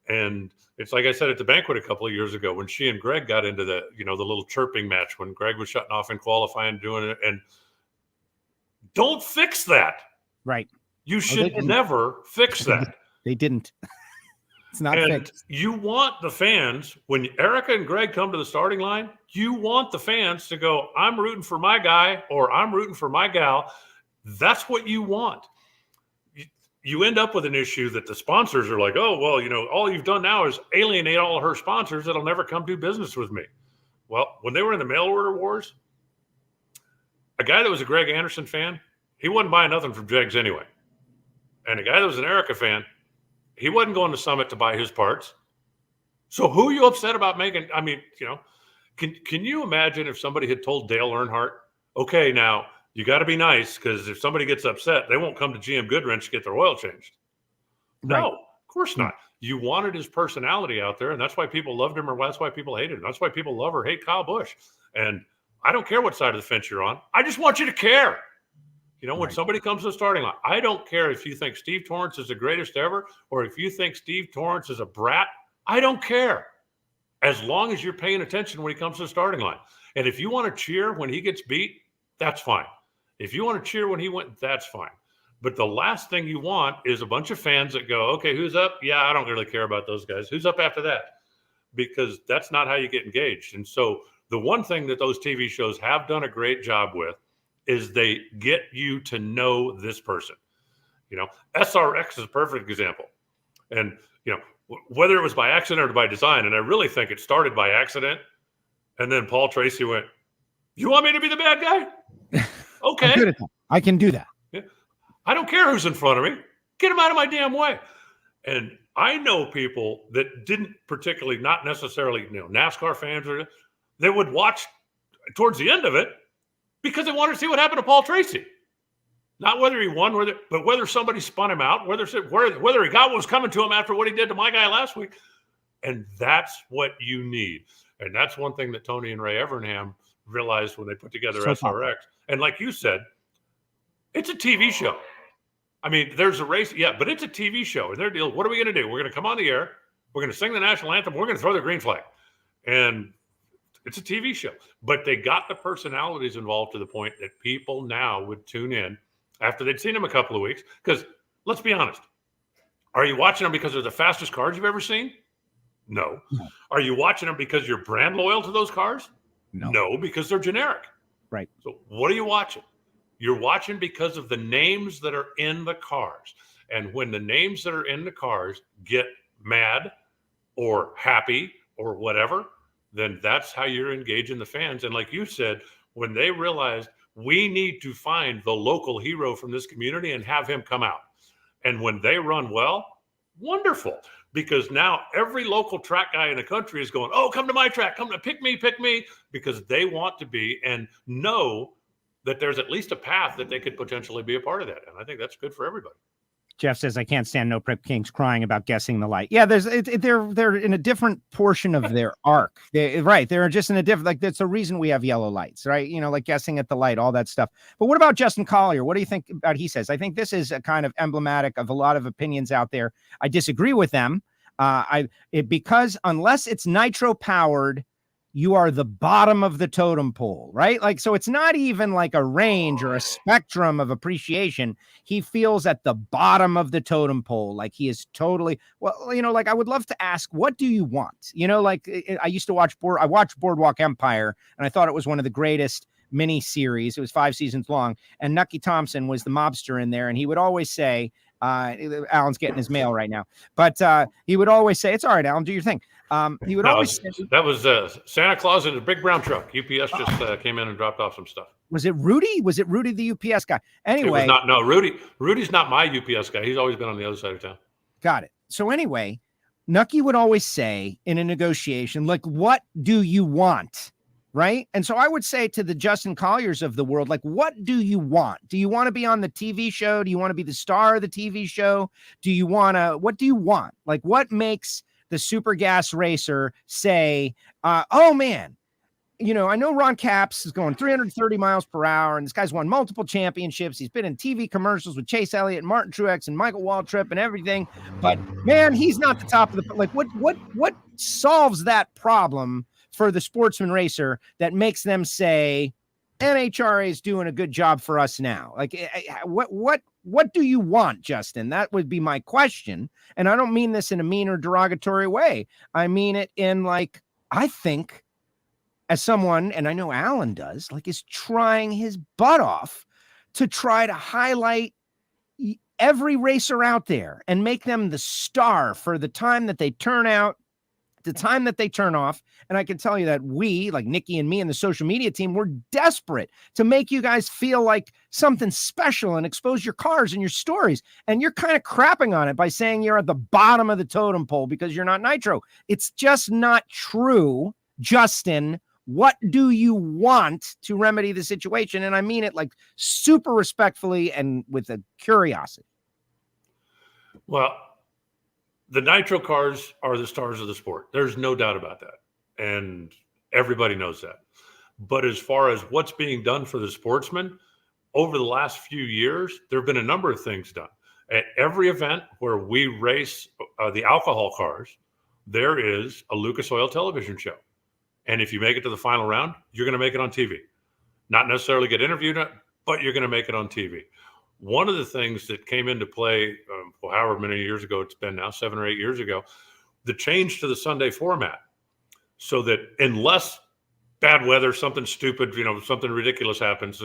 And it's like I said at the banquet a couple of years ago when she and Greg got into the little chirping match when Greg was shutting off in qualifying, doing it, and don't fix that. Right. You should never fix that. They didn't. It's not fixed. You want the fans, when Erica and Greg come to the starting line, you want the fans to go, I'm rooting for my guy or I'm rooting for my gal. That's what you want. You end up with an issue that the sponsors are like, oh, well, all you've done now is alienate all of her sponsors that'll never come do business with me. Well, when they were in the mail order wars, a guy that was a Greg Anderson fan, he wasn't buying nothing from Jegs anyway. And a guy that was an Erica fan, he wasn't going to Summit to buy his parts. So who are you upset about making? I mean, can you imagine if somebody had told Dale Earnhardt, okay, now, you got to be nice because if somebody gets upset, they won't come to GM Goodwrench to get their oil changed. Right. No, of course not. You wanted his personality out there, and that's why people loved him, or that's why people hated him. That's why people love or hate Kyle Busch. And I don't care what side of the fence you're on. I just want you to care. When somebody comes to the starting line, I don't care if you think Steve Torrence is the greatest ever or if you think Steve Torrence is a brat. I don't care. As long as you're paying attention when he comes to the starting line. And if you want to cheer when he gets beat, that's fine. If you want to cheer when he went, that's fine. But the last thing you want is a bunch of fans that go, okay, who's up? Yeah, I don't really care about those guys. Who's up after that? Because that's not how you get engaged. And so the one thing that those TV shows have done a great job with is they get you to know this person. SRX is a perfect example. And, whether it was by accident or by design, and I really think it started by accident. And then Paul Tracy went, you want me to be the bad guy? Okay. I'm good at that. I can do that. Yeah. I don't care who's in front of me. Get him out of my damn way. And I know people that didn't particularly, not necessarily, NASCAR fans, or they would watch towards the end of it because they wanted to see what happened to Paul Tracy. Not whether he won, but whether somebody spun him out, whether he got what was coming to him after what he did to my guy last week. And that's what you need. And that's one thing that Tony and Ray Evernham realized when they put together SRX. And like you said, it's a TV show. I mean, there's a race, yeah, but it's a TV show. And their deal, what are we going to do? We're going to come on the air. We're going to sing the national anthem. We're going to throw the green flag. And it's a TV show. But they got the personalities involved to the point that people now would tune in after they'd seen them a couple of weeks. Because let's be honest. Are you watching them because they're the fastest cars you've ever seen? No. Are you watching them because you're brand loyal to those cars? No, because they're generic. Right. So what are you watching? You're watching because of the names that are in the cars. And when the names that are in the cars get mad or happy or whatever, then that's how you're engaging the fans. And like you said, when they realized we need to find the local hero from this community and have him come out. And when they run well, wonderful. Because now every local track guy in the country is going, oh, come to my track, come to pick me, because they want to be and know that there's at least a path that they could potentially be a part of that. And I think that's good for everybody. Jeff says, I can't stand No Prep Kings crying about guessing the light. Yeah, they're in a different portion of their arc. They're just in a different, like, that's the reason we have yellow lights, right? Like guessing at the light, all that stuff. But what about Justin Collier? What do you think about he says? I think this is a kind of emblematic of a lot of opinions out there. I disagree with them. Because unless it's nitro powered, you are the bottom of the totem pole, right? Like, so it's not even like a range or a spectrum of appreciation. He feels at the bottom of the totem pole. Like he is totally, like I would love to ask, what do you want? Like I used to watch Boardwalk Empire, and I thought it was one of the greatest mini series. It was 5 seasons long. And Nucky Thompson was the mobster in there. And he would always say, Alan's getting his mail right now, but he would always say, it's all right, Alan, do your thing. He would always say, that was Santa Claus in a big brown truck. UPS just came in and dropped off some stuff. Was it Rudy? Was it Rudy, the UPS guy? Anyway, Rudy's not my UPS guy. He's always been on the other side of town. Got it. So anyway, Nucky would always say in a negotiation, like, what do you want? Right. And so I would say to the Justin Colliers of the world, like, what do you want? Do you want to be on the TV show? Do you want to be the star of the TV show? What do you want? Like, what makes the super gas racer say, oh man, I know Ron Capps is going 330 miles per hour, and this guy's won multiple championships. He's been in TV commercials with Chase Elliott and Martin Truex and Michael Waltrip and everything. But man, he's not the top of the, like, what solves that problem for the sportsman racer that makes them say NHRA is doing a good job for us now? Like, what do you want, Justin? That would be my question. And I don't mean this in a mean or derogatory way. I mean it in, like, I think, as someone, and I know Alan does, like, is trying his butt off to try to highlight every racer out there and make them the star for the time that they turn out, the time that they turn off. And I can tell you that we, like Nikki and me and the social media team, we're desperate to make you guys feel like something special and expose your cars and your stories. And you're kind of crapping on it by saying you're at the bottom of the totem pole because you're not Nitro. It's just not true, Justin. What do you want to remedy the situation? And I mean it, like, super respectfully and with a curiosity. Well, the Nitro cars are the stars of the sport. There's no doubt about that. And everybody knows that. But as far as what's being done for the sportsman, over the last few years, there have been a number of things done. At every event where we race the alcohol cars, there is a Lucas Oil television show. And if you make it to the final round, you're going to make it on TV. Not necessarily get interviewed, but you're going to make it on TV. One of the things that came into play, however many years ago it's been now, 7 or 8 years ago, the change to the Sunday format, so that unless bad weather, something stupid, something ridiculous happens,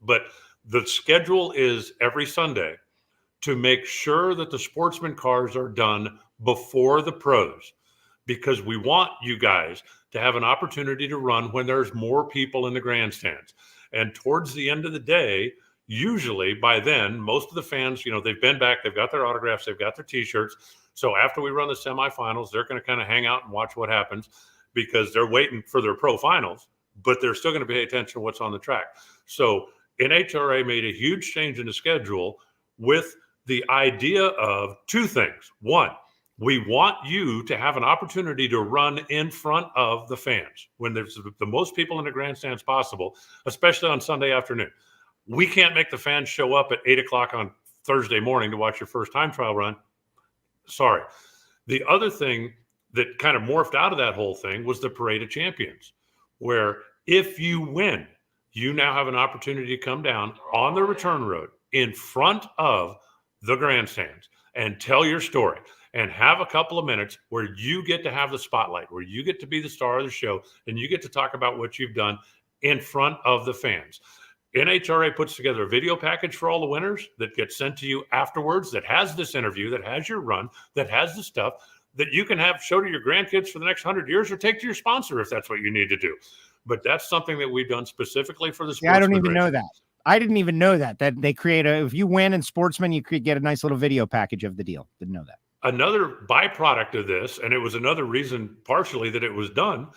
but the schedule is every Sunday to make sure that the sportsman cars are done before the pros, because we want you guys to have an opportunity to run when there's more people in the grandstands. And towards the end of the day, usually by then, most of the fans, they've been back, they've got their autographs, they've got their T-shirts. So after we run the semifinals, they're going to kind of hang out and watch what happens, because they're waiting for their pro finals, but they're still going to pay attention to what's on the track. So NHRA made a huge change in the schedule with the idea of two things. One, we want you to have an opportunity to run in front of the fans when there's the most people in the grandstands possible, especially on Sunday afternoon. We can't make the fans show up at 8 o'clock on Thursday morning to watch your first time trial run. Sorry. The other thing that kind of morphed out of that whole thing was the Parade of Champions, where if you win, you now have an opportunity to come down on the return road in front of the grandstands and tell your story, and have a couple of minutes where you get to have the spotlight, where you get to be the star of the show, and you get to talk about what you've done in front of the fans. NHRA puts together a video package for all the winners that gets sent to you afterwards, that has this interview, that has your run, that has the stuff that you can have show to your grandkids for the next 100 years, or take to your sponsor if that's what you need to do. But that's something that we've done specifically for the sportsman. Yeah, I don't even know that. I didn't even know that they create if you win in sportsman, you could get a nice little video package of the deal. Didn't know that. Another byproduct of this, and it was another reason partially that it was done,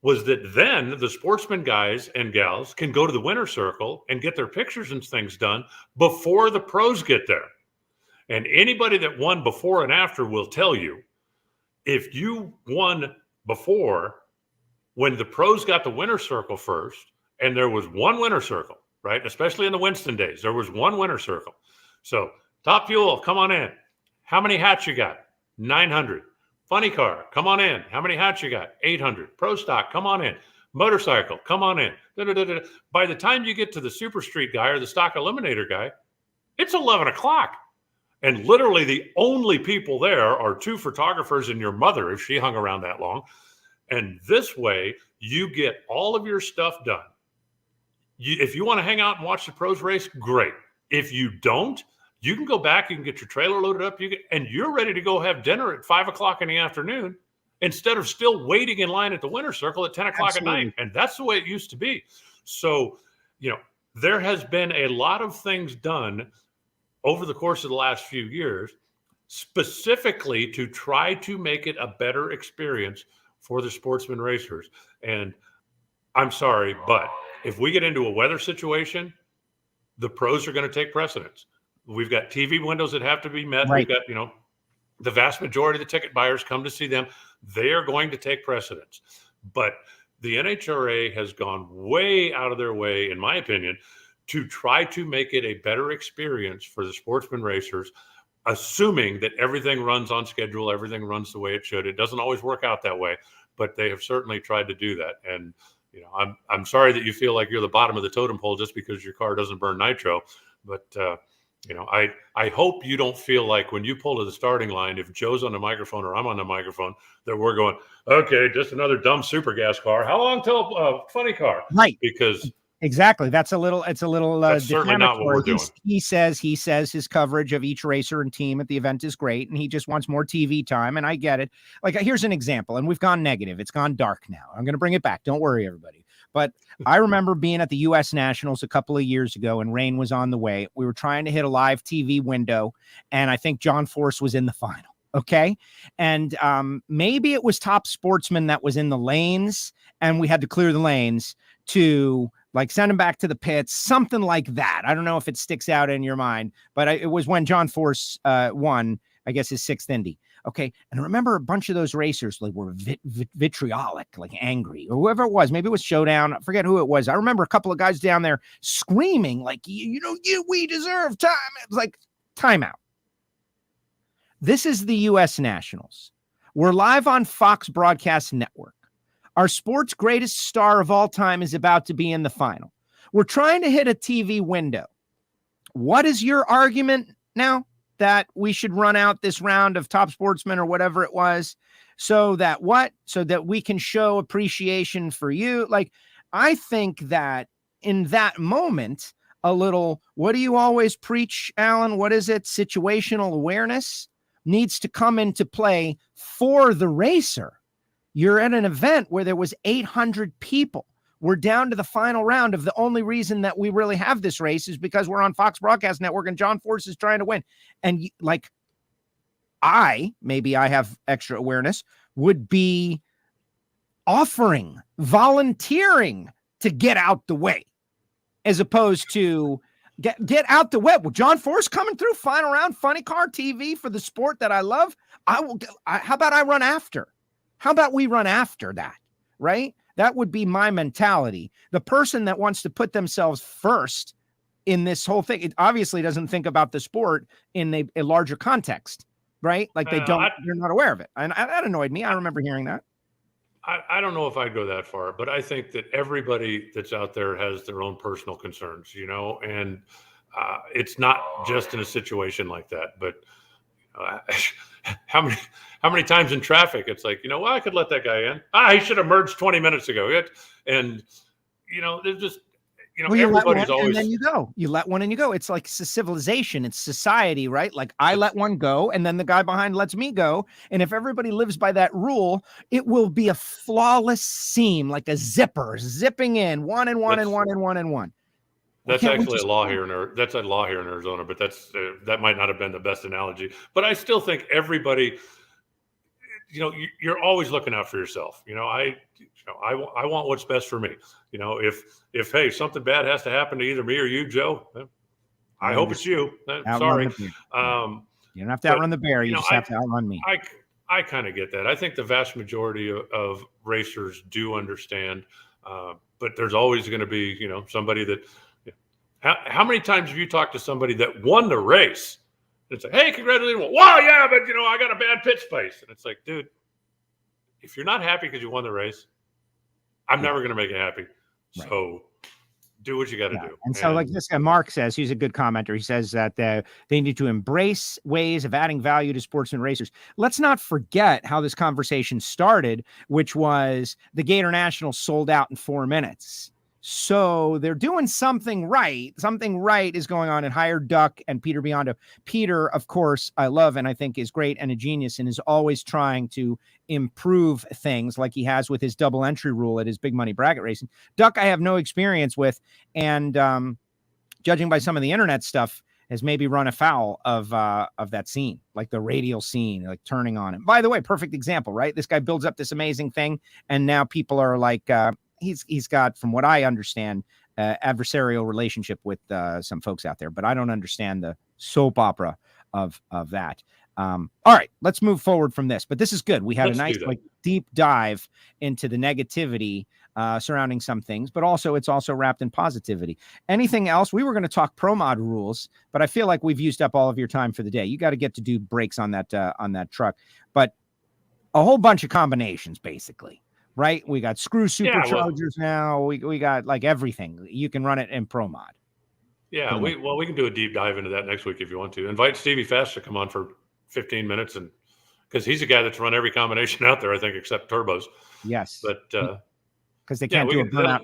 was that then the sportsman guys and gals can go to the winner's circle and get their pictures and things done before the pros get there. And anybody that won before and after will tell you, if you won before, when the pros got the winner's circle first, and there was one winner's circle, right? Especially in the Winston days, there was one winner's circle. So Top Fuel, come on in. How many hats you got? 900. Funny car, come on in. How many hats you got? 800. Pro Stock, come on in. Motorcycle, come on in. Da-da-da-da. By the time you get to the Super Street guy or the Stock Eliminator guy, it's 11 o'clock. And literally the only people there are two photographers and your mother, if she hung around that long. And this way, you get all of your stuff done. If you want to hang out and watch the pros race, great. If you don't, you can go back, you can get your trailer loaded up, and you're ready to go have dinner at 5 o'clock in the afternoon instead of still waiting in line at the winner's circle at 10 o'clock Absolutely. At night. And that's the way it used to be. So, there has been a lot of things done over the course of the last few years, specifically to try to make it a better experience for the sportsman racers. And I'm sorry, but if we get into a weather situation, the pros are going to take precedence. We've got TV windows that have to be met. Right. We've got, the vast majority of the ticket buyers come to see them. They are going to take precedence. But the NHRA has gone way out of their way, in my opinion, to try to make it a better experience for the sportsman racers, assuming that everything runs on schedule, everything runs the way it should. It doesn't always work out that way, but they have certainly tried to do that. And I'm sorry that you feel like you're the bottom of the totem pole just because your car doesn't burn nitro, but I hope you don't feel like when you pull to the starting line, if Joe's on the microphone or I'm on the microphone, that we're going, okay, just another dumb super gas car. How long till funny car? Right. Because exactly. It's a little that's certainly not what we're doing. He says his coverage of each racer and team at the event is great, and he just wants more TV time. And I get it. Like, here's an example, and we've gone negative. It's gone dark now. I'm going to bring it back. Don't worry, everybody. But I remember being at the U.S. Nationals a couple of years ago, and rain was on the way. We were trying to hit a live TV window, and I think John Force was in the final. Okay. And maybe it was Top Sportsman that was in the lanes, and we had to clear the lanes to like send him back to the pits, something like that. I don't know if it sticks out in your mind, but it was when John Force won, I guess, his 6th Indy. Okay. And I remember a bunch of those racers like were vitriolic, like angry, or whoever it was. Maybe it was Showdown. I forget who it was. I remember a couple of guys down there screaming like, we deserve time. It was like timeout. This is the U.S. Nationals. We're live on Fox Broadcast Network. Our sport's greatest star of all time is about to be in the final. We're trying to hit a TV window. What is your argument now? That we should run out this round of Top Sportsman or whatever it was so that we can show appreciation for you. Like, I think that in that moment, a little, what do you always preach, Alan? What is it? Situational awareness needs to come into play for the racer. You're at an event where there was 800 people. We're down to the final round of the only reason that we really have this race is because we're on Fox Broadcast Network and John Force is trying to win. And like, maybe I have extra awareness, would be volunteering to get out the way as opposed to get out the way. Well, John Force coming through final round, funny car TV for the sport that I love. How about I run after? How about we run after that? Right? That would be my mentality. The person that wants to put themselves first in this whole thing, it obviously doesn't think about the sport in a larger context, right? Like they're not aware of it. And that annoyed me. I remember hearing that. I don't know if I'd go that far, but I think that everybody that's out there has their own personal concerns, and it's not just in a situation like that, but how many times in traffic it's like, I could let that guy in. He should have merged 20 minutes ago. And there's just, everybody's always. And then you let one and you go. It's like civilization. It's society, right? Like I let one go and then the guy behind lets me go. And if everybody lives by that rule, it will be a flawless seam, like a zipper zipping in one and one and one and one and one. That's actually a law here in Arizona, but that might not have been the best analogy. But I still think everybody, you're always looking out for yourself. I want what's best for me. If hey, something bad has to happen to either me or you, Joe, I hope it's you. Sorry. You don't have to outrun the bear. You just have to outrun me. I kind of get that. I think the vast majority of racers do understand, but there's always going to be, somebody that. How many times have you talked to somebody that won the race? And it's like, hey, congratulations. Wow, yeah, but I got a bad pit space. And it's like, dude, if you're not happy because you won the race, I'm never going to make you happy. Right. So do what you got to do. And so like this guy, Mark says, he's a good commenter. He says that they need to embrace ways of adding value to sportsmen racers. Let's not forget how this conversation started, which was the Gator National sold out in 4 minutes. So they're doing something right. Something right is going on in Hired Duck and Peter Biondo. Peter, of course, I love and I think is great and a genius and is always trying to improve things like he has with his double entry rule at his big money bracket racing. Duck, I have no experience with. And judging by some of the internet stuff, has maybe run afoul of that scene, like the radial scene, like turning on him. By the way, perfect example, right? This guy builds up this amazing thing. And now people are like, he's got, from what I understand, adversarial relationship with some folks out there, but I don't understand the soap opera of that. All right, let's move forward from this, but this is good. We had a nice like deep dive into the negativity surrounding some things, but also it's also wrapped in positivity. Anything else? We were going to talk pro mod rules, but I feel like we've used up all of your time for the day. You got to get to do brakes on that truck, but a whole bunch of combinations, basically, right? We got screw superchargers now. We got like everything. You can run it in pro mod. Yeah, we can do a deep dive into that next week if you want to. Invite Stevie Fast to come on for 15 minutes, and because he's a guy that's run every combination out there, I think, except turbos. Yes, but because they can't do a burnout.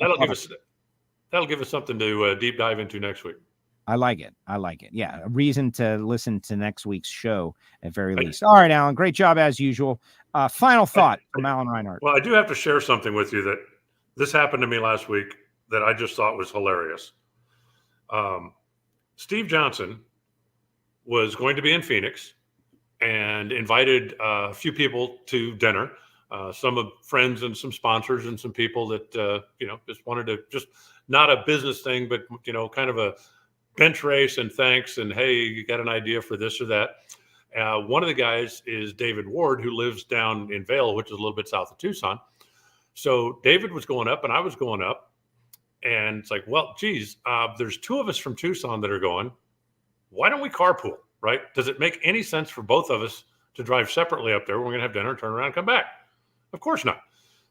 That'll give us something to deep dive into next week. I like it. Yeah, a reason to listen to next week's show at very least. All right, Alan, great job as usual. Final thought from Alan Reinhardt. Well, I do have to share something with you that this happened to me last week that I just thought was hilarious. Steve Johnson was going to be in Phoenix and invited a few people to dinner. Some friends and some sponsors and some people that, just wanted to, just not a business thing, but, kind of a bench race and thanks. And, hey, you got an idea for this or that. One of the guys is David Ward, who lives down in Vail, which is a little bit south of Tucson. So David was going up and I was going up. And it's like, well, geez, there's two of us from Tucson that are going. Why don't we carpool, right? Does it make any sense for both of us to drive separately up there? We're going to have dinner, turn around, and come back. Of course not.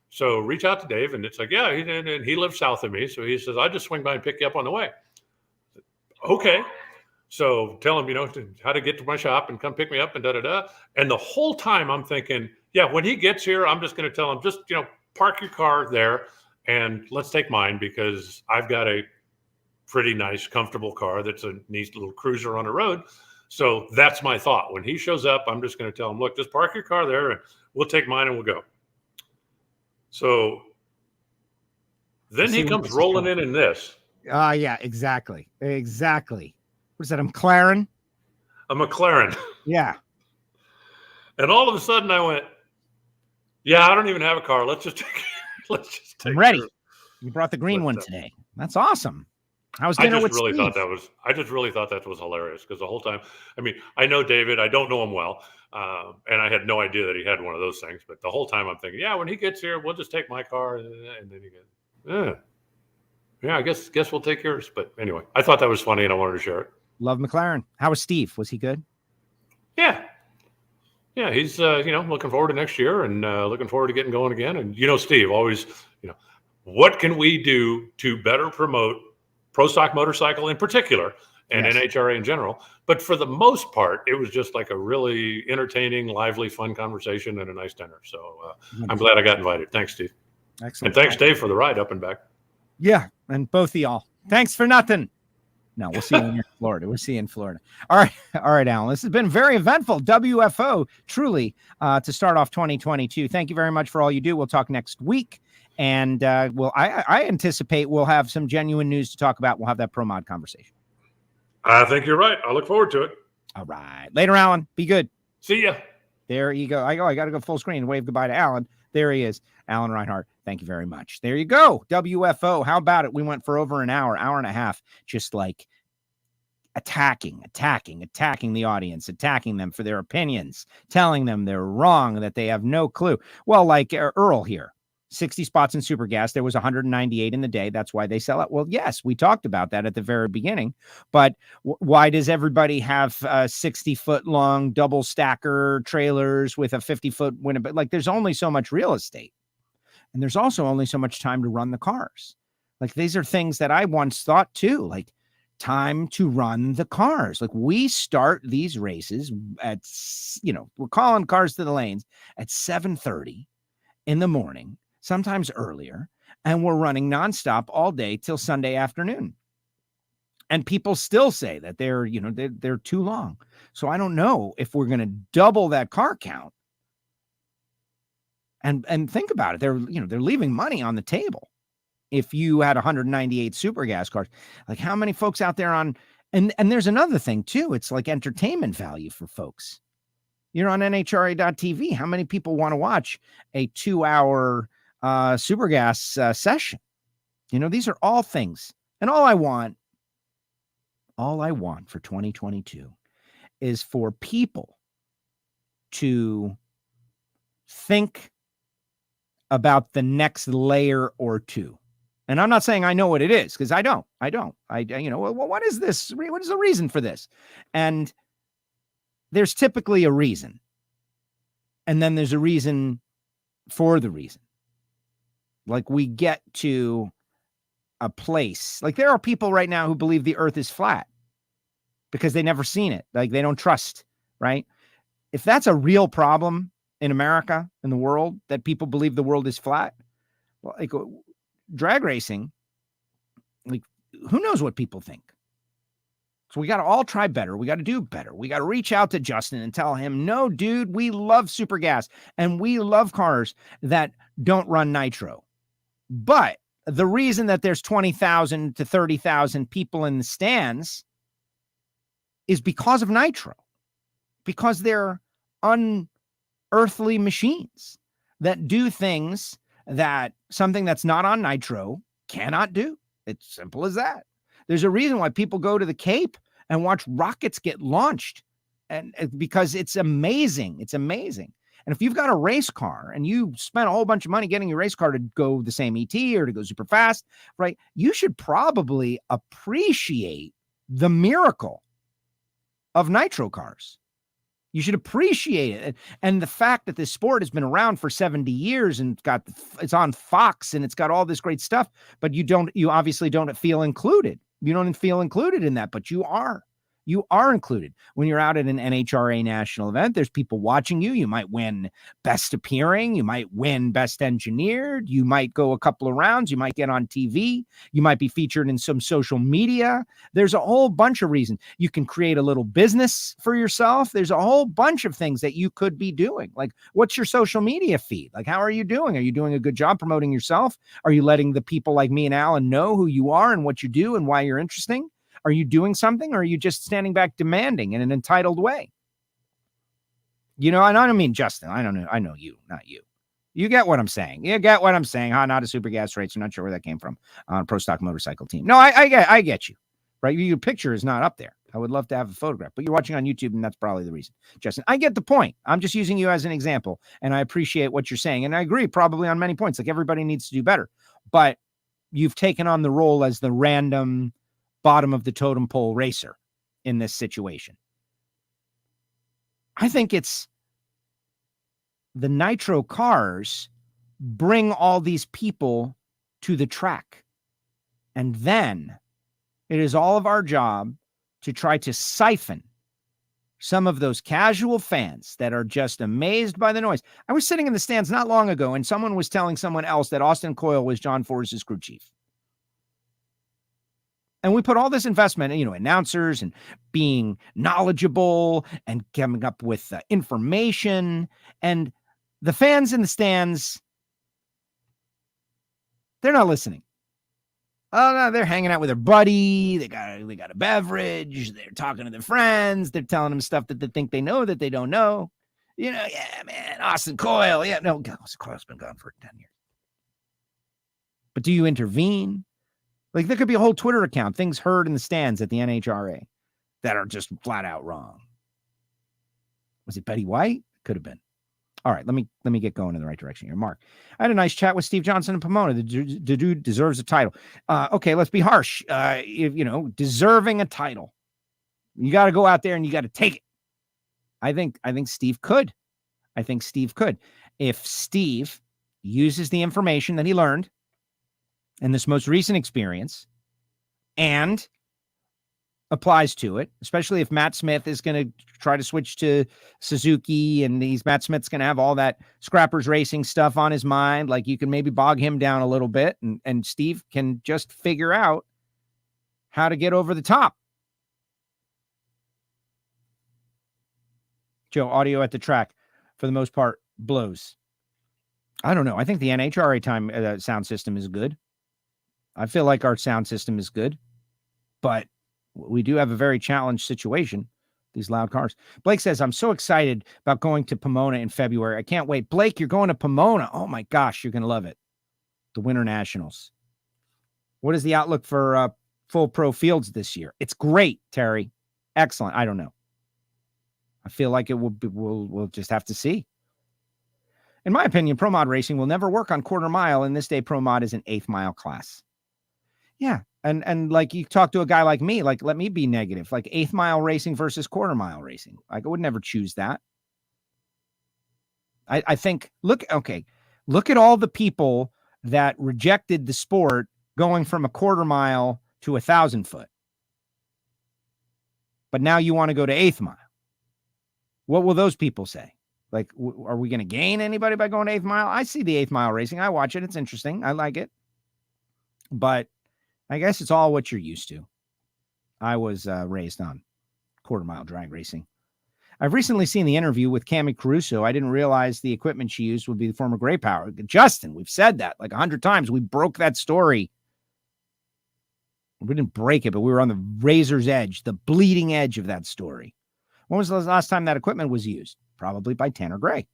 So reach out to Dave, and it's like, yeah, he lives south of me. So he says, I'll just swing by and pick you up on the way. Okay. So tell him, how to get to my shop and come pick me up and da-da-da. And the whole time I'm thinking, yeah, when he gets here, I'm just going to tell him, just, park your car there and let's take mine because I've got a pretty nice, comfortable car that's a nice little cruiser on the road. So that's my thought. When he shows up, I'm just going to tell him, look, just park your car there and we'll take mine and we'll go. So then he comes rolling in this. Yeah, exactly. What is that, a McLaren? A McLaren. Yeah. And all of a sudden I went, yeah, I don't even have a car. Let's just take I'm ready. Yours. You brought the green one today. That's awesome. I just really thought that was hilarious because the whole time, I know David, I don't know him well. And I had no idea that he had one of those things, but the whole time I'm thinking, yeah, when he gets here, we'll just take my car. And then he goes, yeah, I guess we'll take yours. But anyway, I thought that was funny and I wanted to share it. Love McLaren. How was Steve? Was he good? Yeah. Yeah. He's, looking forward to next year and looking forward to getting going again. And, Steve always, what can we do to better promote pro stock motorcycle in particular and NHRA in general? But for the most part, it was just like a really entertaining, lively, fun conversation and a nice dinner. So I'm glad I got invited. Thanks, Steve. Excellent. And thanks, Dave, for the ride up and back. Yeah. And both of y'all. Thanks for nothing. No, we'll see you in Florida. We'll see you in Florida. All right, Alan. This has been very eventful. WFO, truly, to start off 2022. Thank you very much for all you do. We'll talk next week. And I anticipate we'll have some genuine news to talk about. We'll have that pro mod conversation. I think you're right. I look forward to it. All right. Later, Alan. Be good. See ya. There you go. I got to go full screen and wave goodbye to Alan. There he is. Alan Reinhardt. Thank you very much. There you go. WFO. How about it? We went for over an hour and a half, just like attacking the audience, attacking them for their opinions, telling them they're wrong, that they have no clue. Well, like Earl here. 60 spots in super gas. There was 198 in the day. That's why they sell it. Well, yes, we talked about that at the very beginning, but why does everybody have 60-foot long double stacker trailers with a 50-foot window? But like, there's only so much real estate and there's also only so much time to run the cars. Like, these are things that I once thought too, like time to run the cars. Like, we start these races at, we're calling cars to the lanes at 7:30 in the morning, sometimes earlier, and we're running nonstop all day till Sunday afternoon. And people still say that they're too long. So I don't know if we're going to double that car count. And think about it. They're leaving money on the table. If you had 198 super gas cars, like how many folks out there on, and there's another thing too. It's like entertainment value for folks. You're on NHRA.TV. How many people want to watch a 2-hour super gas session? These are all things. And all I want for 2022 is for people to think about the next layer or two. And I'm not saying I know what it is, because I don't. Well, what is this? What is the reason for this? And there's typically a reason. And then there's a reason for the reason. Like, we get to a place, like there are people right now who believe the earth is flat because they never seen it. Like, they don't trust, right? If that's a real problem in America, in the world, that people believe the world is flat, well, like drag racing, like, who knows what people think? So we got to all try better. We got to do better. We got to reach out to Justin and tell him, no, dude, we love super gas and we love cars that don't run nitro. But the reason that there's 20,000 to 30,000 people in the stands is because of nitro, because they're unearthly machines that do things that something that's not on nitro cannot do. It's simple as that. There's a reason why people go to the Cape and watch rockets get launched, and because it's amazing. It's amazing. And if you've got a race car and you spent a whole bunch of money getting your race car to go the same ET or to go super fast, right? You should probably appreciate the miracle of nitro cars. You should appreciate it. And the fact that this sport has been around for 70 years and it's on Fox and it's got all this great stuff, but you obviously don't feel included. You don't feel included in that, but you are. You are included. When you're out at an NHRA national event, there's people watching you. You might win best appearing. You might win best engineered. You might go a couple of rounds. You might get on TV. You might be featured in some social media. There's a whole bunch of reasons. You can create a little business for yourself. There's a whole bunch of things that you could be doing. Like, what's your social media feed? Like, how are you doing? Are you doing a good job promoting yourself? Are you letting the people like me and Alan know who you are and what you do and why you're interesting? Are you doing something, or are you just standing back demanding in an entitled way? And I don't mean Justin. I don't know. I know you, not you. You get what I'm saying. You get what I'm saying. Not a super gas racer. Not sure where that came from on a pro stock motorcycle team. No, I get you, right? Your picture is not up there. I would love to have a photograph, but you're watching on YouTube, and that's probably the reason. Justin, I get the point. I'm just using you as an example, and I appreciate what you're saying. And I agree probably on many points. Like, everybody needs to do better, but you've taken on the role as the random bottom of the totem pole racer in this situation. I think it's the nitro cars bring all these people to the track. And then it is all of our job to try to siphon some of those casual fans that are just amazed by the noise. I was sitting in the stands not long ago, and someone was telling someone else that Austin Coyle was John Force's crew chief. And we put all this investment in, announcers and being knowledgeable and coming up with information. And the fans in the stands, they're not listening. Oh, no, they're hanging out with their buddy. They got a beverage. They're talking to their friends. They're telling them stuff that they think they know that they don't know. Yeah, man, Austin Coyle. Yeah, no, Austin Coyle's been gone for 10 years. But do you intervene? Like, there could be a whole Twitter account, things heard in the stands at the NHRA, that are just flat out wrong. Was it Betty White? Could have been. All right, let me get going in the right direction here. Mark, I had a nice chat with Steve Johnson in Pomona. The dude deserves a title. Okay, let's be harsh. Deserving a title, you got to go out there and you got to take it. I think Steve could. I think Steve could. If Steve uses the information that he learned and this most recent experience and applies to it, especially if Matt Smith is going to try to switch to Suzuki and Matt Smith's going to have all that Scrappers Racing stuff on his mind. Like, you can maybe bog him down a little bit and Steve can just figure out how to get over the top. Joe, audio at the track for the most part blows. I don't know. I think the NHRA sound system is good. I feel like our sound system is good, but we do have a very challenged situation, these loud cars. Blake says, I'm so excited about going to Pomona in February. I can't wait. Blake, you're going to Pomona. Oh my gosh, you're going to love it. The Winter Nationals. What is the outlook for full pro fields this year? It's great, Terry. Excellent. I don't know. I feel like it will be, we'll just have to see. In my opinion, pro mod racing will never work on quarter mile. In this day, pro mod is an 8th mile class. Yeah. And like you talk to a guy like me, like let me be negative, like 8th mile racing versus quarter mile racing. Like I would never choose that. I think, look at all the people that rejected the sport going from a quarter mile to 1,000 foot. But now you want to go to 8th mile. What will those people say? Like, are we going to gain anybody by going to 8th mile? I see the 8th mile racing. I watch it. It's interesting. I like it. But I guess it's all what you're used to. I was raised on quarter mile drag racing. I've recently seen the interview with Cami Caruso. I didn't realize the equipment she used would be the former Gray Power. Justin, we've said that like 100 times. We broke that story. We didn't break it, but we were on the razor's edge, the bleeding edge of that story. When was the last time that equipment was used? Probably by Tanner Gray.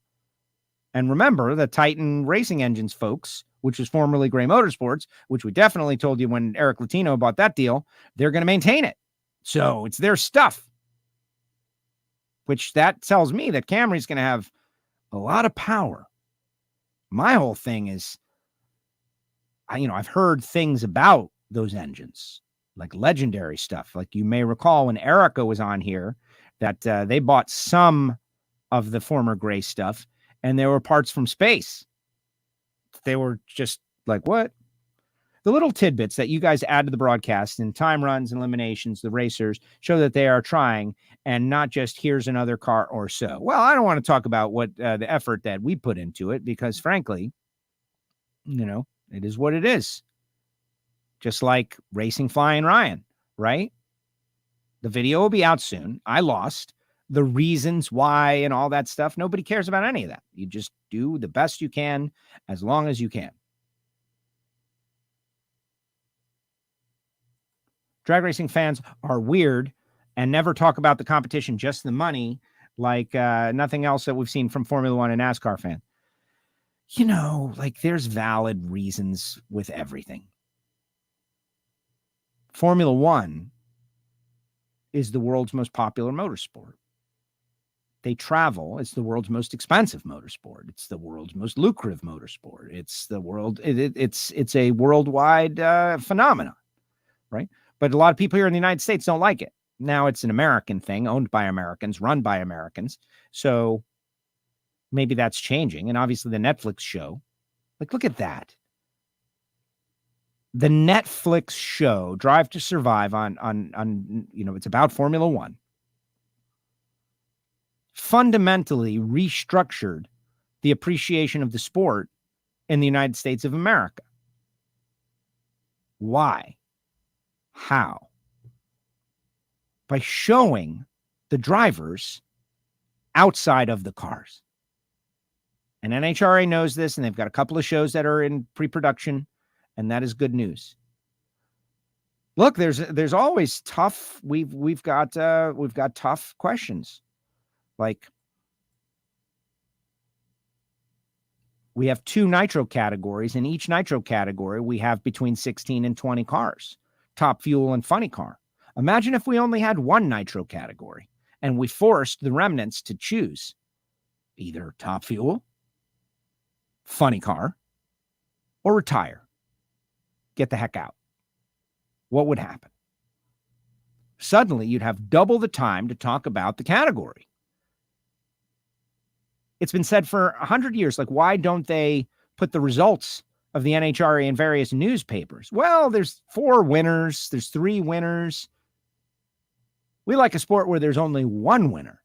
And remember, the Titan Racing Engines folks, which was formerly Gray Motorsports, which we definitely told you when Eric Latino bought that deal, they're going to maintain it. So it's their stuff. Which that tells me that Camry's going to have a lot of power. My whole thing is, I've heard things about those engines, like legendary stuff. Like you may recall when Erica was on here, that they bought some of the former Gray stuff, and there were parts from space. They were just like, what? The little tidbits that you guys add to the broadcast in time runs and eliminations, the racers, show that they are trying and not just here's another car or so. Well, I don't want to talk about what the effort that we put into it because, frankly, it is what it is. Just like Racing Flying Ryan, right? The video will be out soon. I lost. The reasons why and all that stuff, nobody cares about any of that. You just do the best you can as long as you can. Drag racing fans are weird and never talk about the competition, just the money, like nothing else that we've seen from Formula One and NASCAR fan. There's valid reasons with everything. Formula One is the world's most popular motorsport. They travel. It's the world's most expensive motorsport. It's the world's most lucrative motorsport. It's the world. It's a worldwide phenomenon, right? But a lot of people here in the United States don't like it. Now it's an American thing, owned by Americans, run by Americans. So maybe that's changing. And obviously the Netflix show, like, look at that. The Netflix show, Drive to Survive on it's about Formula One, fundamentally restructured the appreciation of the sport in the United States of America. Why? How? By showing the drivers outside of the cars. And NHRA knows this, and they've got a couple of shows that are in pre-production, and that is good news. Look, there's always tough. We've got tough questions. Like, we have 2 nitro categories. In each nitro category, we have between 16 and 20 cars, top fuel and funny car. Imagine if we only had 1 nitro category and we forced the remnants to choose either top fuel, funny car, or retire. Get the heck out. What would happen? Suddenly, you'd have double the time to talk about the category. It's been said for 100 years, like, why don't they put the results of the NHRA in various newspapers? Well, there's 4 winners. There's 3 winners. We like a sport where there's only 1 winner.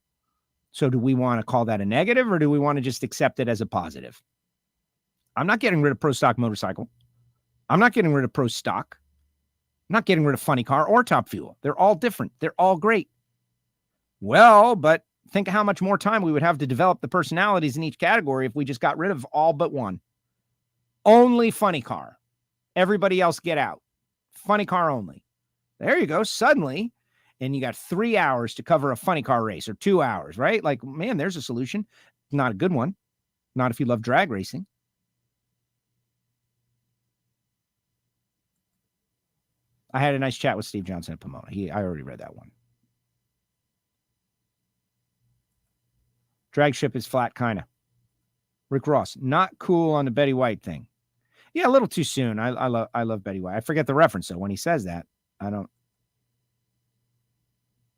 So do we want to call that a negative, or do we want to just accept it as a positive? I'm not getting rid of pro stock motorcycle. I'm not getting rid of pro stock. I'm not getting rid of funny car or top fuel. They're all different. They're all great. Well, but think of how much more time we would have to develop the personalities in each category if we just got rid of all but 1. Only funny car. Everybody else get out. Funny car only. There you go. Suddenly, and you got 3 hours to cover a funny car race, or 2 hours, right? Like, man, there's a solution. Not a good one. Not if you love drag racing. I had a nice chat with Steve Johnson at Pomona. I already read that one. Drag ship is flat, kind of. Rick Ross, not cool on the Betty White thing. Yeah, a little too soon. I love Betty White. I forget the reference, though. When he says that, I don't.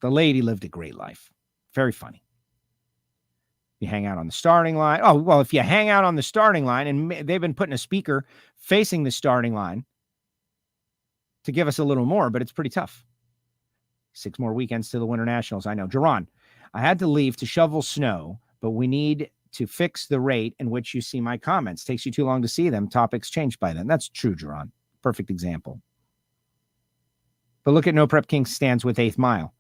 The lady lived a great life. Very funny. You hang out on the starting line. Oh, well, if you hang out on the starting line, and they've been putting a speaker facing the starting line to give us a little more, but it's pretty tough. 6 more weekends to the Winter Nationals. I know. Jerron, I had to leave to shovel snow, but we need to fix the rate in which you see my comments. Takes you too long to see them. Topics changed by then. That's true, Jerron. Perfect example. But look at No Prep King stands with 8th Mile.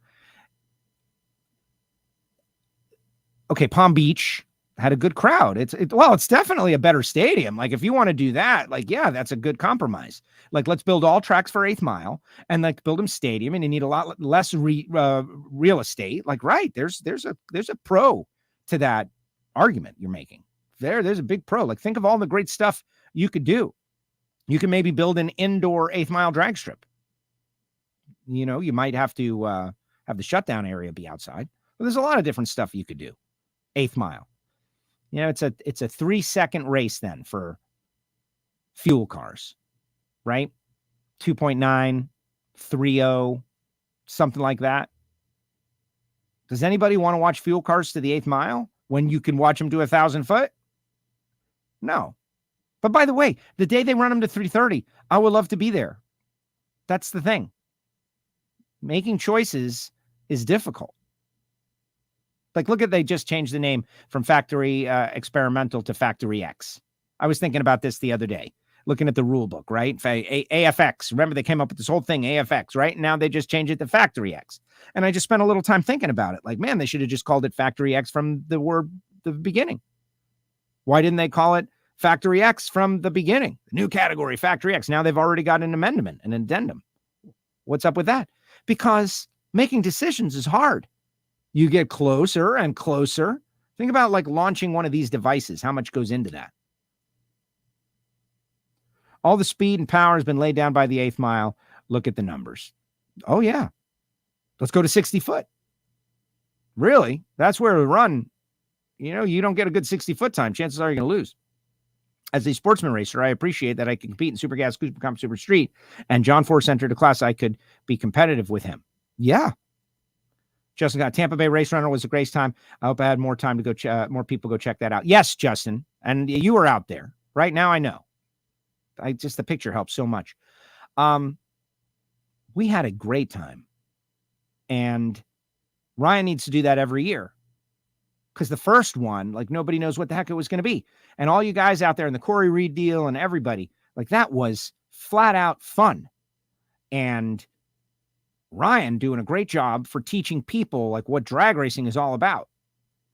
Okay, Palm Beach had a good crowd. It's definitely a better stadium. Like, if you want to do that, like, yeah, that's a good compromise. Like, let's build all tracks for 8th Mile and like build them stadium, and you need a lot less real estate. Like, right, there's a pro to that argument you're making. There's a big pro. Like, think of all the great stuff you could do. You can maybe build an indoor 8th Mile drag strip. You know, you might have to have the shutdown area be outside, but there's a lot of different stuff you could do. 8th Mile. You know, it's a 3-second race then for fuel cars, right? 2.9, 3.0, something like that. Does anybody want to watch fuel cars to the 8th Mile when you can watch them to 1,000 foot? No. But by the way, the day they run them to 330, I would love to be there. That's the thing. Making choices is difficult. Like, look at, they just changed the name from Factory Experimental to Factory X. I was thinking about this the other day, looking at the rule book, right? AFX. Remember, they came up with this whole thing, AFX, right? Now they just changed it to Factory X. And I just spent a little time thinking about it. Like, man, they should have just called it Factory X from the beginning. Why didn't they call it Factory X from the beginning? The new category, Factory X. Now they've already got an amendment, an addendum. What's up with that? Because making decisions is hard. You get closer and closer. Think about like launching one of these devices. How much goes into that? All the speed and power has been laid down by the 8th Mile. Look at the numbers. Oh, yeah. Let's go to 60 foot. Really? That's where we run. You know, you don't get a good 60-foot time. Chances are you're going to lose. As a sportsman racer, I appreciate that I can compete in Super Gas, Super Comp, Super Street. And John Force entered a class I could be competitive with him. Yeah. Justin got Tampa Bay Race Runner was a great time. I hope I had more time to go, more people go check that out. Yes, Justin. And you were out there. Right now, I know. The picture helps so much. We had a great time. And Ryan needs to do that every year. Because the first one, like, nobody knows what the heck it was going to be. And all you guys out there in the Corey Reed deal and everybody, like, that was flat out fun. And Ryan doing a great job for teaching people like what drag racing is all about.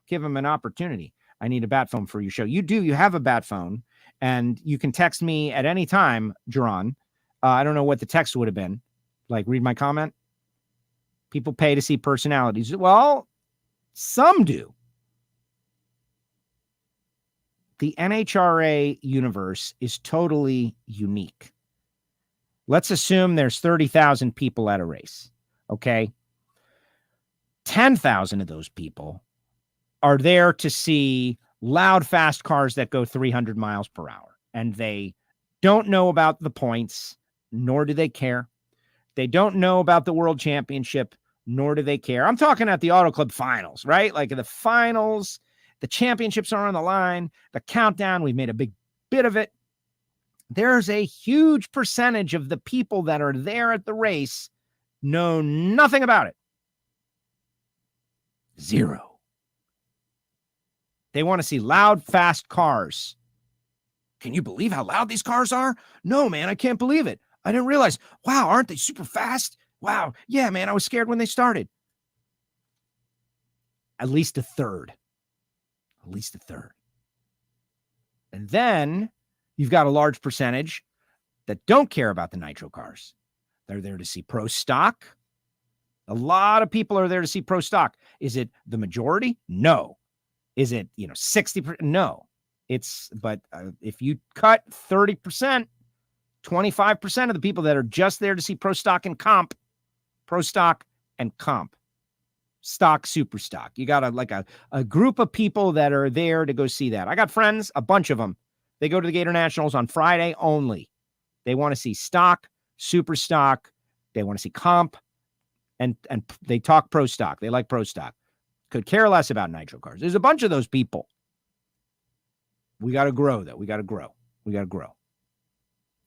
Give them an opportunity. I need a bat phone for your show. You have a bat phone, and you can text me at any time, Jerron. I don't know what the text would have been. Like, read my comment. People pay to see personalities. Well, some do. The NHRA universe is totally unique. Let's assume there's 30,000 people at a race, okay? 10,000 of those people are there to see loud, fast cars that go 300 miles per hour. And they don't know about the points, nor do they care. They don't know about the World Championship, nor do they care. I'm talking at the Auto Club finals, right? Like the finals, the championships are on the line, the countdown, we made a big bit of it. There's a huge percentage of the people that are there at the race know nothing about it. Zero. They want to see loud, fast cars. Can you believe how loud these cars are? No, man, I can't believe it. I didn't realize. Wow, aren't they super fast? Wow. Yeah, man, I was scared when they started. At least a third. At least a third. And then you've got a large percentage that don't care about the nitro cars. They're there to see pro stock. A lot of people are there to see pro stock. Is it the majority? No. Is it, 60%? No. But if you cut 30%, 25% of the people that are just there to see pro stock and comp, stock, super stock. You got a group of people that are there to go see that. I got friends, a bunch of them. They go to the Gator Nationals on Friday only. They want to see stock, super stock. They want to see comp, and they talk pro stock. They like pro stock. Could care less about nitro cars. There's a bunch of those people. We got to grow, though. We got to grow.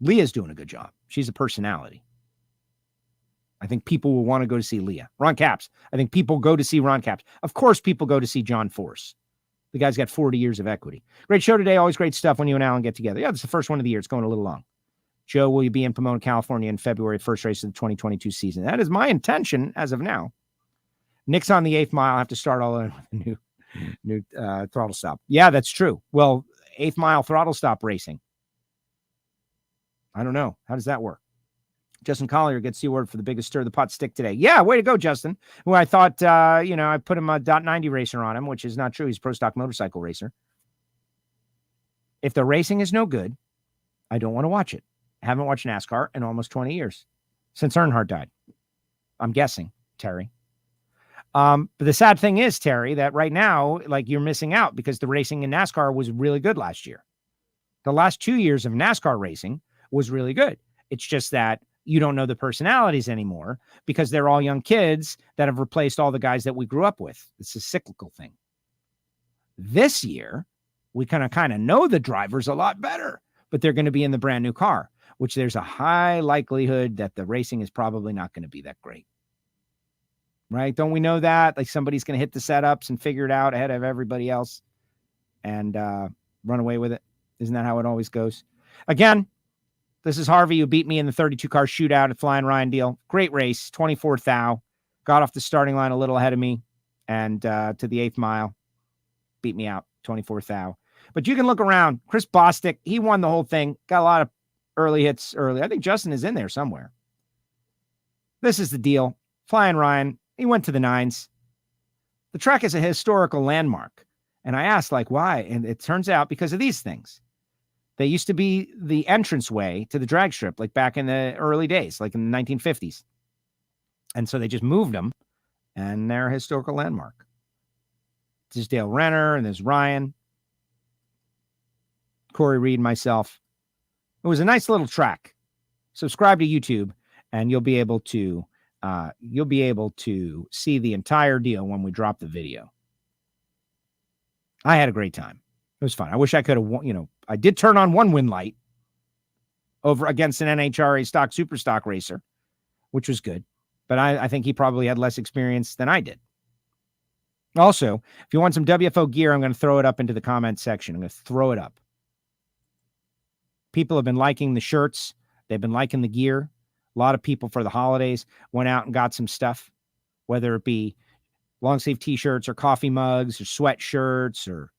Leah's doing a good job. She's a personality. I think people will want to go to see Leah. Ron Capps. I think people go to see Ron Capps. Of course, people go to see John Force. The guy's got 40 years of equity. Great show today. Always great stuff when you and Alan get together. Yeah, it's the first one of the year. It's going a little long. Joe, will you be in Pomona, California in February, first race of the 2022 season? That is my intention as of now. Nick's on the 8th mile. I have to start all over with a new throttle stop. Yeah, that's true. Well, 8th mile throttle stop racing. I don't know. How does that work? Justin Collier gets the award for the biggest stir of the pot stick today. Yeah, way to go, Justin. Who I thought, I put him a .90 racer on him, which is not true. He's a pro stock motorcycle racer. If the racing is no good, I don't want to watch it. I haven't watched NASCAR in almost 20 years since Reinhardt died. I'm guessing, Terry. But the sad thing is, Terry, that right now, like, you're missing out because the racing in NASCAR was really good last year. The last 2 years of NASCAR racing was really good. It's just that you don't know the personalities anymore because they're all young kids that have replaced all the guys that we grew up with. It's a cyclical thing. This year, we kind of know the drivers a lot better, but they're going to be in the brand new car, which there's a high likelihood that the racing is probably not going to be that great. Right? Don't we know that? Like, somebody's going to hit the setups and figure it out ahead of everybody else and run away with it. Isn't that how it always goes? Again, this is Harvey, who beat me in the 32-car shootout at Flying Ryan deal. Great race, 24th thou. Got off the starting line a little ahead of me and to the 8th mile. Beat me out, 24th thou. But you can look around. Chris Bostic, he won the whole thing. Got a lot of early hits early. I think Justin is in there somewhere. This is the deal. Flying Ryan, he went to the 9s. The track is a historical landmark. And I asked, why? And it turns out because of these things. They used to be the entranceway to the drag strip, like back in the early days, like in the 1950s. And so they just moved them, and they're a historical landmark. There's Dale Renner, and there's Ryan, Corey Reed, myself. It was a nice little track. Subscribe to YouTube, and you'll be able to see the entire deal when we drop the video. I had a great time. It was fun. I wish I could have, I did turn on one win light over against an NHRA stock super stock racer, which was good. But I think he probably had less experience than I did. Also, if you want some WFO gear, I'm going to throw it up into the comment section. I'm going to throw it up. People have been liking the shirts. They've been liking the gear. A lot of people for the holidays went out and got some stuff, whether it be long sleeve t-shirts or coffee mugs or sweatshirts, or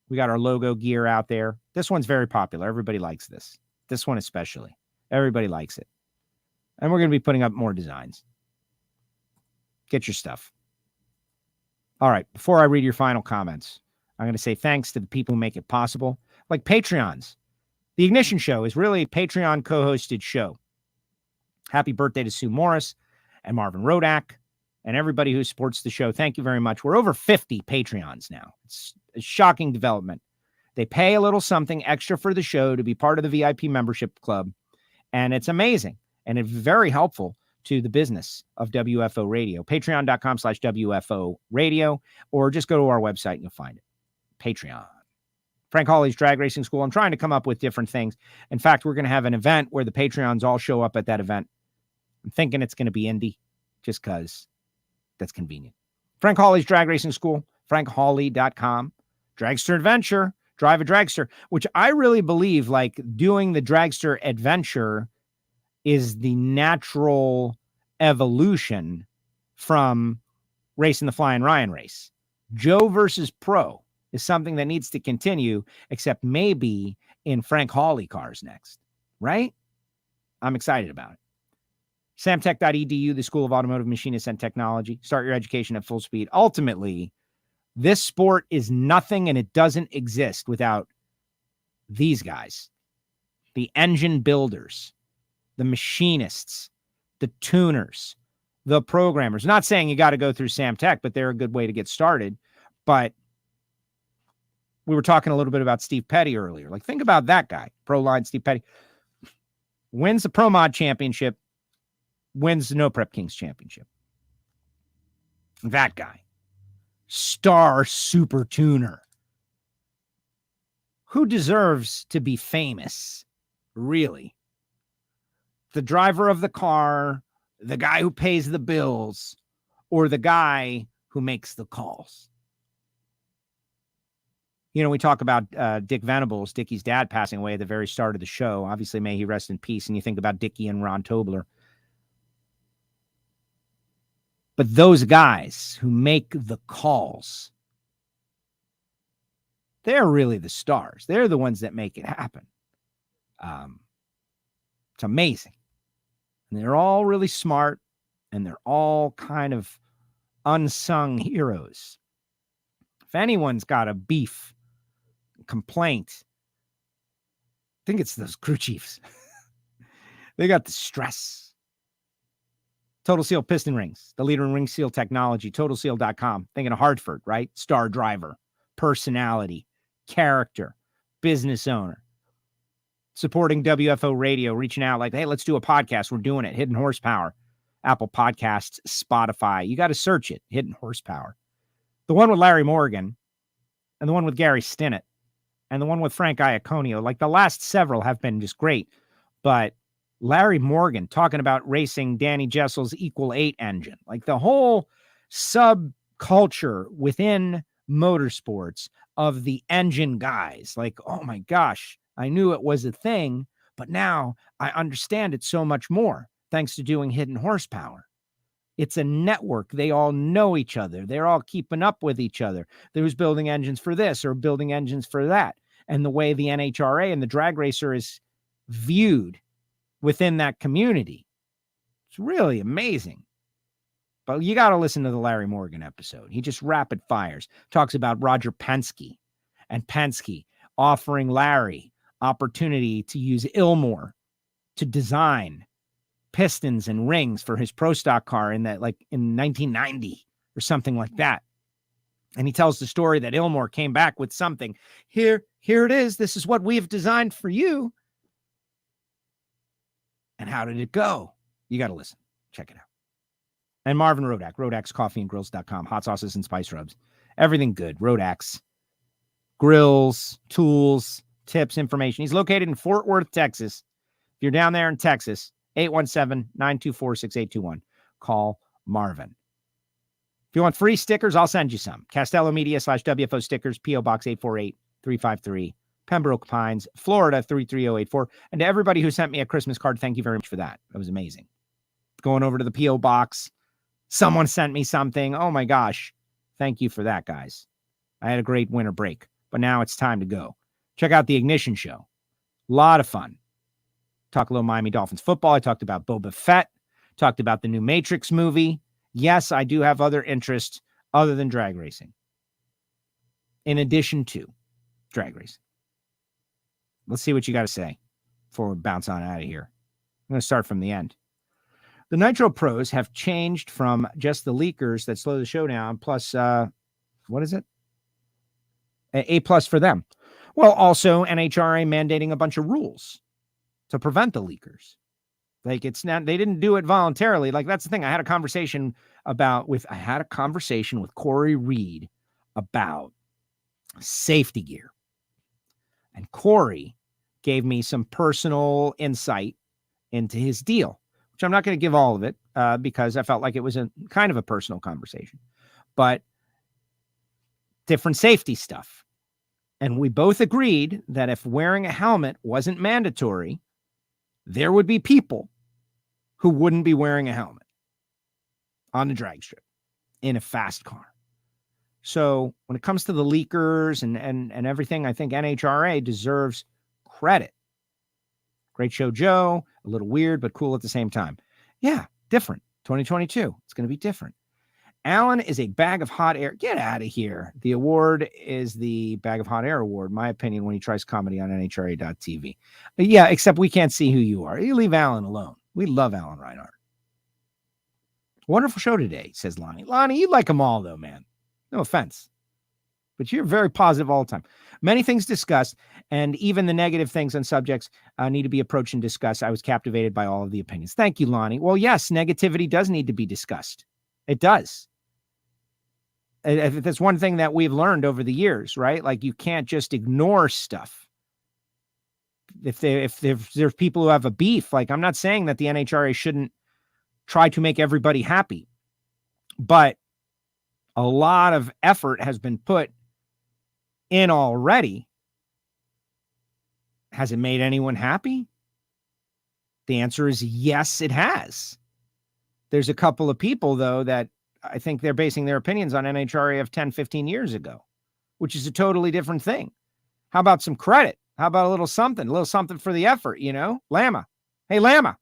we got our logo gear out there. This one's very popular. Everybody likes this. This one especially. Everybody likes it. And we're going to be putting up more designs. Get your stuff. All right. Before I read your final comments, I'm going to say thanks to the people who make it possible, like Patreons. The Ignition Show is really a Patreon co-hosted show. Happy birthday to Sue Morris and Marvin Rodak and everybody who supports the show. Thank you very much. We're over 50 Patreons now. It's a shocking development. They pay a little something extra for the show to be part of the VIP membership club. And it's amazing. And it's very helpful to the business of WFO Radio. Patreon.com/WFO Radio, or just go to our website and you'll find it. Patreon. Frank Hawley's Drag Racing School. I'm trying to come up with different things. In fact, we're going to have an event where the Patreons all show up at that event. I'm thinking it's going to be Indy, just because that's convenient. Frank Hawley's Drag Racing School, frankhawley.com. Dragster Adventure, Drive a Dragster, which I really believe, like, doing the Dragster Adventure is the natural evolution from racing the Flying Ryan race. Joe versus Pro is something that needs to continue, except maybe in Frank Hawley cars next, right? I'm excited about it. Samtech.edu, the School of Automotive Machinists and Technology. Start your education at full speed. Ultimately, this sport is nothing and it doesn't exist without these guys. The engine builders, the machinists, the tuners, the programmers. Not saying you got to go through Sam Tech, but they're a good way to get started. But we were talking a little bit about Steve Petty earlier. Like, think about that guy, Pro Line Steve Petty. Wins the Pro Mod Championship, wins the No Prep Kings Championship. That guy. Star super tuner. Who deserves to be famous, really? The driver of the car, the guy who pays the bills, or the guy who makes the calls? You know, we talk about Dick Venables, Dickie's dad, passing away at the very start of the show. Obviously, may he rest in peace. And you think about Dickie and Ron Tobler. But those guys who make the calls, they're really the stars. They're the ones that make it happen. It's amazing. And they're all really smart, and they're all kind of unsung heroes. If anyone's got a beef, complaint, I think it's those crew chiefs. They got the stress. Total Seal Piston Rings, the leader in ring seal technology, totalseal.com. Thinking of Hartford, right? Star driver, personality, character, business owner. Supporting WFO Radio, reaching out like, hey, let's do a podcast. We're doing it. Hidden Horsepower, Apple Podcasts, Spotify. You got to search it, Hidden Horsepower. The one with Larry Morgan and the one with Gary Stinnett and the one with Frank Iaconio, like the last several have been just great. But Larry Morgan talking about racing Danny Jessel's Equal 8 engine, like the whole subculture within motorsports of the engine guys. Like, oh my gosh, I knew it was a thing, but now I understand it so much more thanks to doing Hidden Horsepower. It's a network. They all know each other. They're all keeping up with each other. Who's building engines for this or building engines for that. And the way the NHRA and the drag racer is viewed within that community. It's really amazing. But you got to listen to the Larry Morgan episode. He just rapid fires, talks about Roger Penske and Penske offering Larry opportunity to use Ilmor to design pistons and rings for his pro stock car in 1990 or something like that. And he tells the story that Ilmor came back with something. Here it is. This is what we have designed for you. And how did it go? You got to listen. Check it out. And Marvin Rodak, RodaxCoffeeandGrills.com, hot sauces and spice rubs. Everything good. Rodax. Grills, tools, tips, information. He's located in Fort Worth, Texas. If you're down there in Texas, 817-924-6821. Call Marvin. If you want free stickers, I'll send you some. Castello Media /WFO stickers, P.O. Box 848-353, Pembroke Pines, Florida 33084. And to everybody who sent me a Christmas card, thank you very much for that. That was amazing. Going over to the P.O. Box, someone sent me something. Oh my gosh. Thank you for that, guys. I had a great winter break, but now it's time to go. Check out the Ignition Show. A lot of fun. Talk a little Miami Dolphins football. I talked about Boba Fett. Talked about the new Matrix movie. Yes, I do have other interests other than drag racing. In addition to drag racing. Let's see what you got to say before we bounce on out of here. I'm going to start from the end. The Nitro Pros have changed from just the leakers that slow the show down, plus, what is it? A plus for them. Well, also NHRA mandating a bunch of rules to prevent the leakers. Like, it's not, they didn't do it voluntarily. Like, that's the thing. I had a conversation with Corey Reed about safety gear. And Corey gave me some personal insight into his deal, which I'm not going to give all of it because I felt like it was a kind of a personal conversation, but different safety stuff. And we both agreed that if wearing a helmet wasn't mandatory, there would be people who wouldn't be wearing a helmet on the drag strip in a fast car. So when it comes to the leakers and everything, I think NHRA deserves credit. Great show, Joe. A little weird, but cool at the same time. Yeah, different. 2022. It's going to be different. Alan is a bag of hot air. Get out of here. The award is the Bag of Hot Air Award, my opinion, when he tries comedy on NHRA.tv. Yeah, except we can't see who you are. You leave Alan alone. We love Alan Reinhardt. Wonderful show today, says Lonnie. Lonnie, you like them all, though, man. No offense. But you're very positive all the time. Many things discussed, and even the negative things on subjects need to be approached and discussed. I was captivated by all of the opinions. Thank you, Lonnie. Well, yes, negativity does need to be discussed. It does. That's one thing that we've learned over the years, right? Like, you can't just ignore stuff. If there's people who have a beef, like, I'm not saying that the NHRA shouldn't try to make everybody happy, but a lot of effort has been put in already. Has it made anyone happy? The answer is yes, it has. There's a couple of people, though, that I think they're basing their opinions on NHRA of 10, 15 years ago, which is a totally different thing. How about some credit? How about a little something for the effort, you know? Lama. Hey, Lama.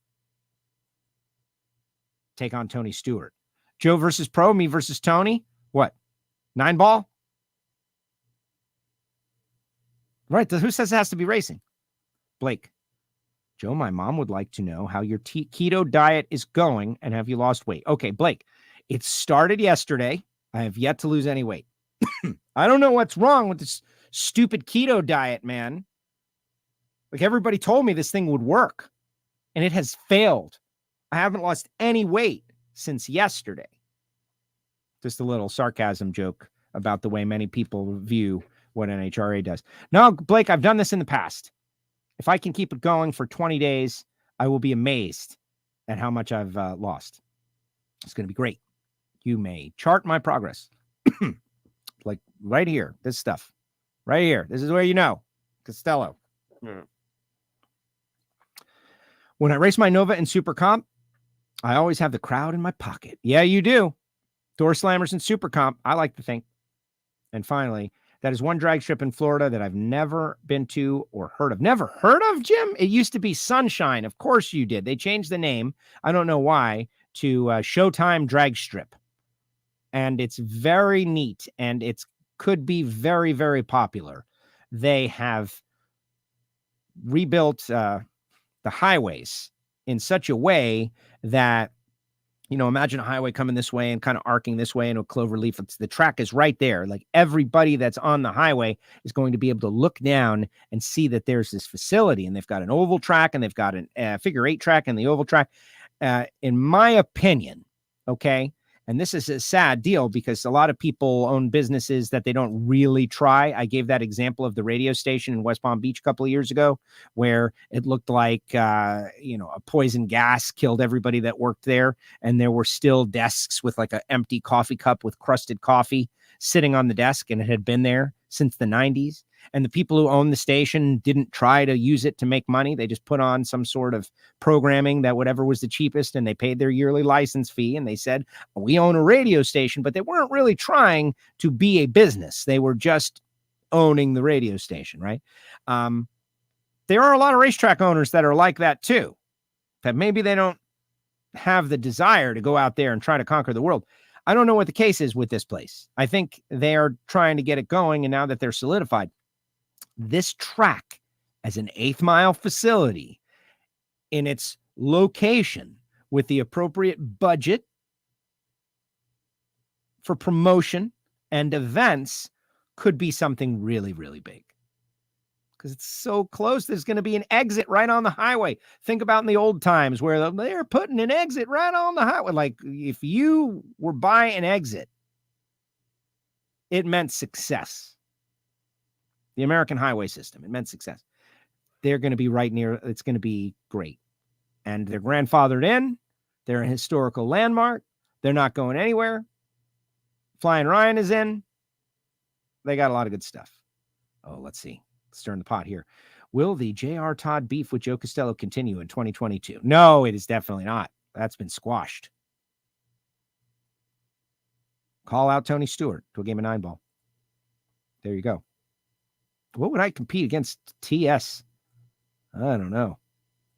Take on Tony Stewart. Joe versus Pro, me versus Tony. What? 9-ball? Right. Who says it has to be racing? Blake. Joe, my mom would like to know how your keto diet is going and have you lost weight? Okay, Blake, it started yesterday. I have yet to lose any weight. I don't know what's wrong with this stupid keto diet, man. Like, everybody told me this thing would work, and it has failed. I haven't lost any weight since yesterday. Just a little sarcasm joke about the way many people view what NHRA does. No, Blake, I've done this in the past. If I can keep it going for 20 days, I will be amazed at how much I've lost. It's going to be great. You may chart my progress. Like right here, this stuff. Right here. This is where you know. Castello. When I race my Nova and Super Comp, I always have the crowd in my pocket. Yeah, you do. Door slammers and Super Comp, I like to think. And finally, that is one drag strip in Florida that I've never been to or heard of. Never heard of, Jim? It used to be Sunshine. Of course you did. They changed the name, I don't know why, to Showtime Drag Strip. And it's very neat, and it could be very, very popular. They have rebuilt the highways in such a way that, you know, imagine a highway coming this way and kind of arcing this way in a clover leaf. The track is right there. Like, everybody that's on the highway is going to be able to look down and see that there's this facility, and they've got an oval track, and they've got a figure 8 track and the oval track. In my opinion, okay, and this is a sad deal because a lot of people own businesses that they don't really try. I gave that example of the radio station in West Palm Beach a couple of years ago where it looked like, a poison gas killed everybody that worked there. And there were still desks with like an empty coffee cup with crusted coffee sitting on the desk. And it had been there since the 90s. And the people who owned the station didn't try to use it to make money. They just put on some sort of programming that whatever was the cheapest, and they paid their yearly license fee. And they said, we own a radio station, but they weren't really trying to be a business. They were just owning the radio station, right? There are a lot of racetrack owners that are like that too, that maybe they don't have the desire to go out there and try to conquer the world. I don't know what the case is with this place. I think they are trying to get it going, and now that they're solidified, this track as an 8th mile facility in its location with the appropriate budget for promotion and events could be something really, really big. Because it's so close, there's going to be an exit right on the highway. Think about in the old times where they're putting an exit right on the highway. Like, if you were by an exit, it meant success. The American highway system, it meant success. They're going to be right near, it's going to be great. And they're grandfathered in. They're a historical landmark. They're not going anywhere. Flying Ryan is in. They got a lot of good stuff. Oh, let's see. Stirring the pot here. Will the J.R. Todd beef with Joe Castello continue in 2022? No, it is definitely not. That's been squashed. Call out Tony Stewart to a game of 9-ball. There you go. What would I compete against TS? I don't know.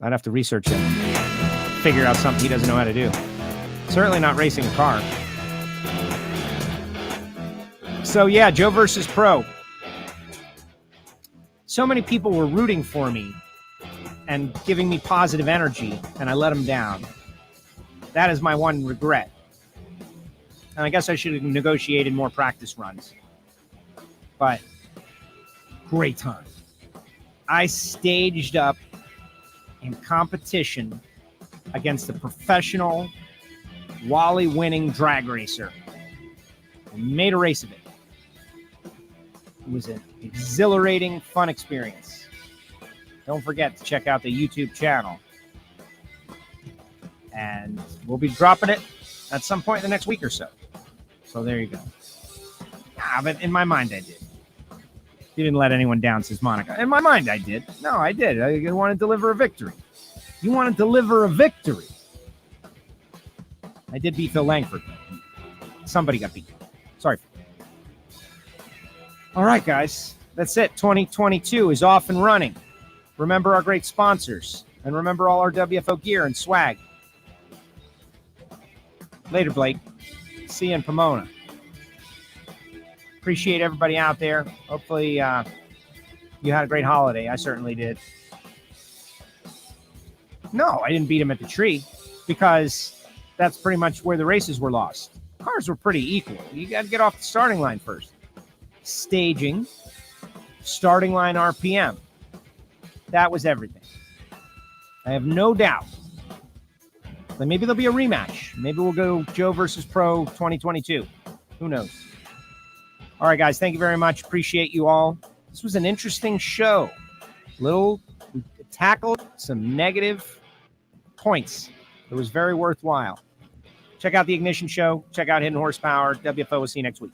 I'd have to research him. Figure out something he doesn't know how to do. Certainly not racing a car. So yeah, Joe versus Pro. So many people were rooting for me and giving me positive energy, and I let them down. That is my one regret. And I guess I should have negotiated more practice runs. But great time. I staged up in competition against a professional Wally-winning drag racer and made a race of it. It was an exhilarating, fun experience. Don't forget to check out the YouTube channel. And we'll be dropping it at some point in the next week or so. So there you go. But in my mind, I did. You didn't let anyone down, says Monica. In my mind, I did. No, I did. I want to deliver a victory. You want to deliver a victory. I did beat Phil Langford. Somebody got beat. Sorry. All right, guys. That's it. 2022 is off and running. Remember our great sponsors. And remember all our WFO gear and swag. Later, Blake. See you in Pomona. Appreciate everybody out there. Hopefully you had a great holiday. I certainly did. No, I didn't beat him at the tree because that's pretty much where the races were lost. Cars were pretty equal. You got to get off the starting line first. Staging, starting line RPM. That was everything. I have no doubt. But maybe there'll be a rematch. Maybe we'll go Joe versus Pro 2022. Who knows? All right, guys. Thank you very much. Appreciate you all. This was an interesting show. We tackled some negative points. It was very worthwhile. Check out the Ignition Show. Check out Hidden Horsepower. WFO. We'll see you next week.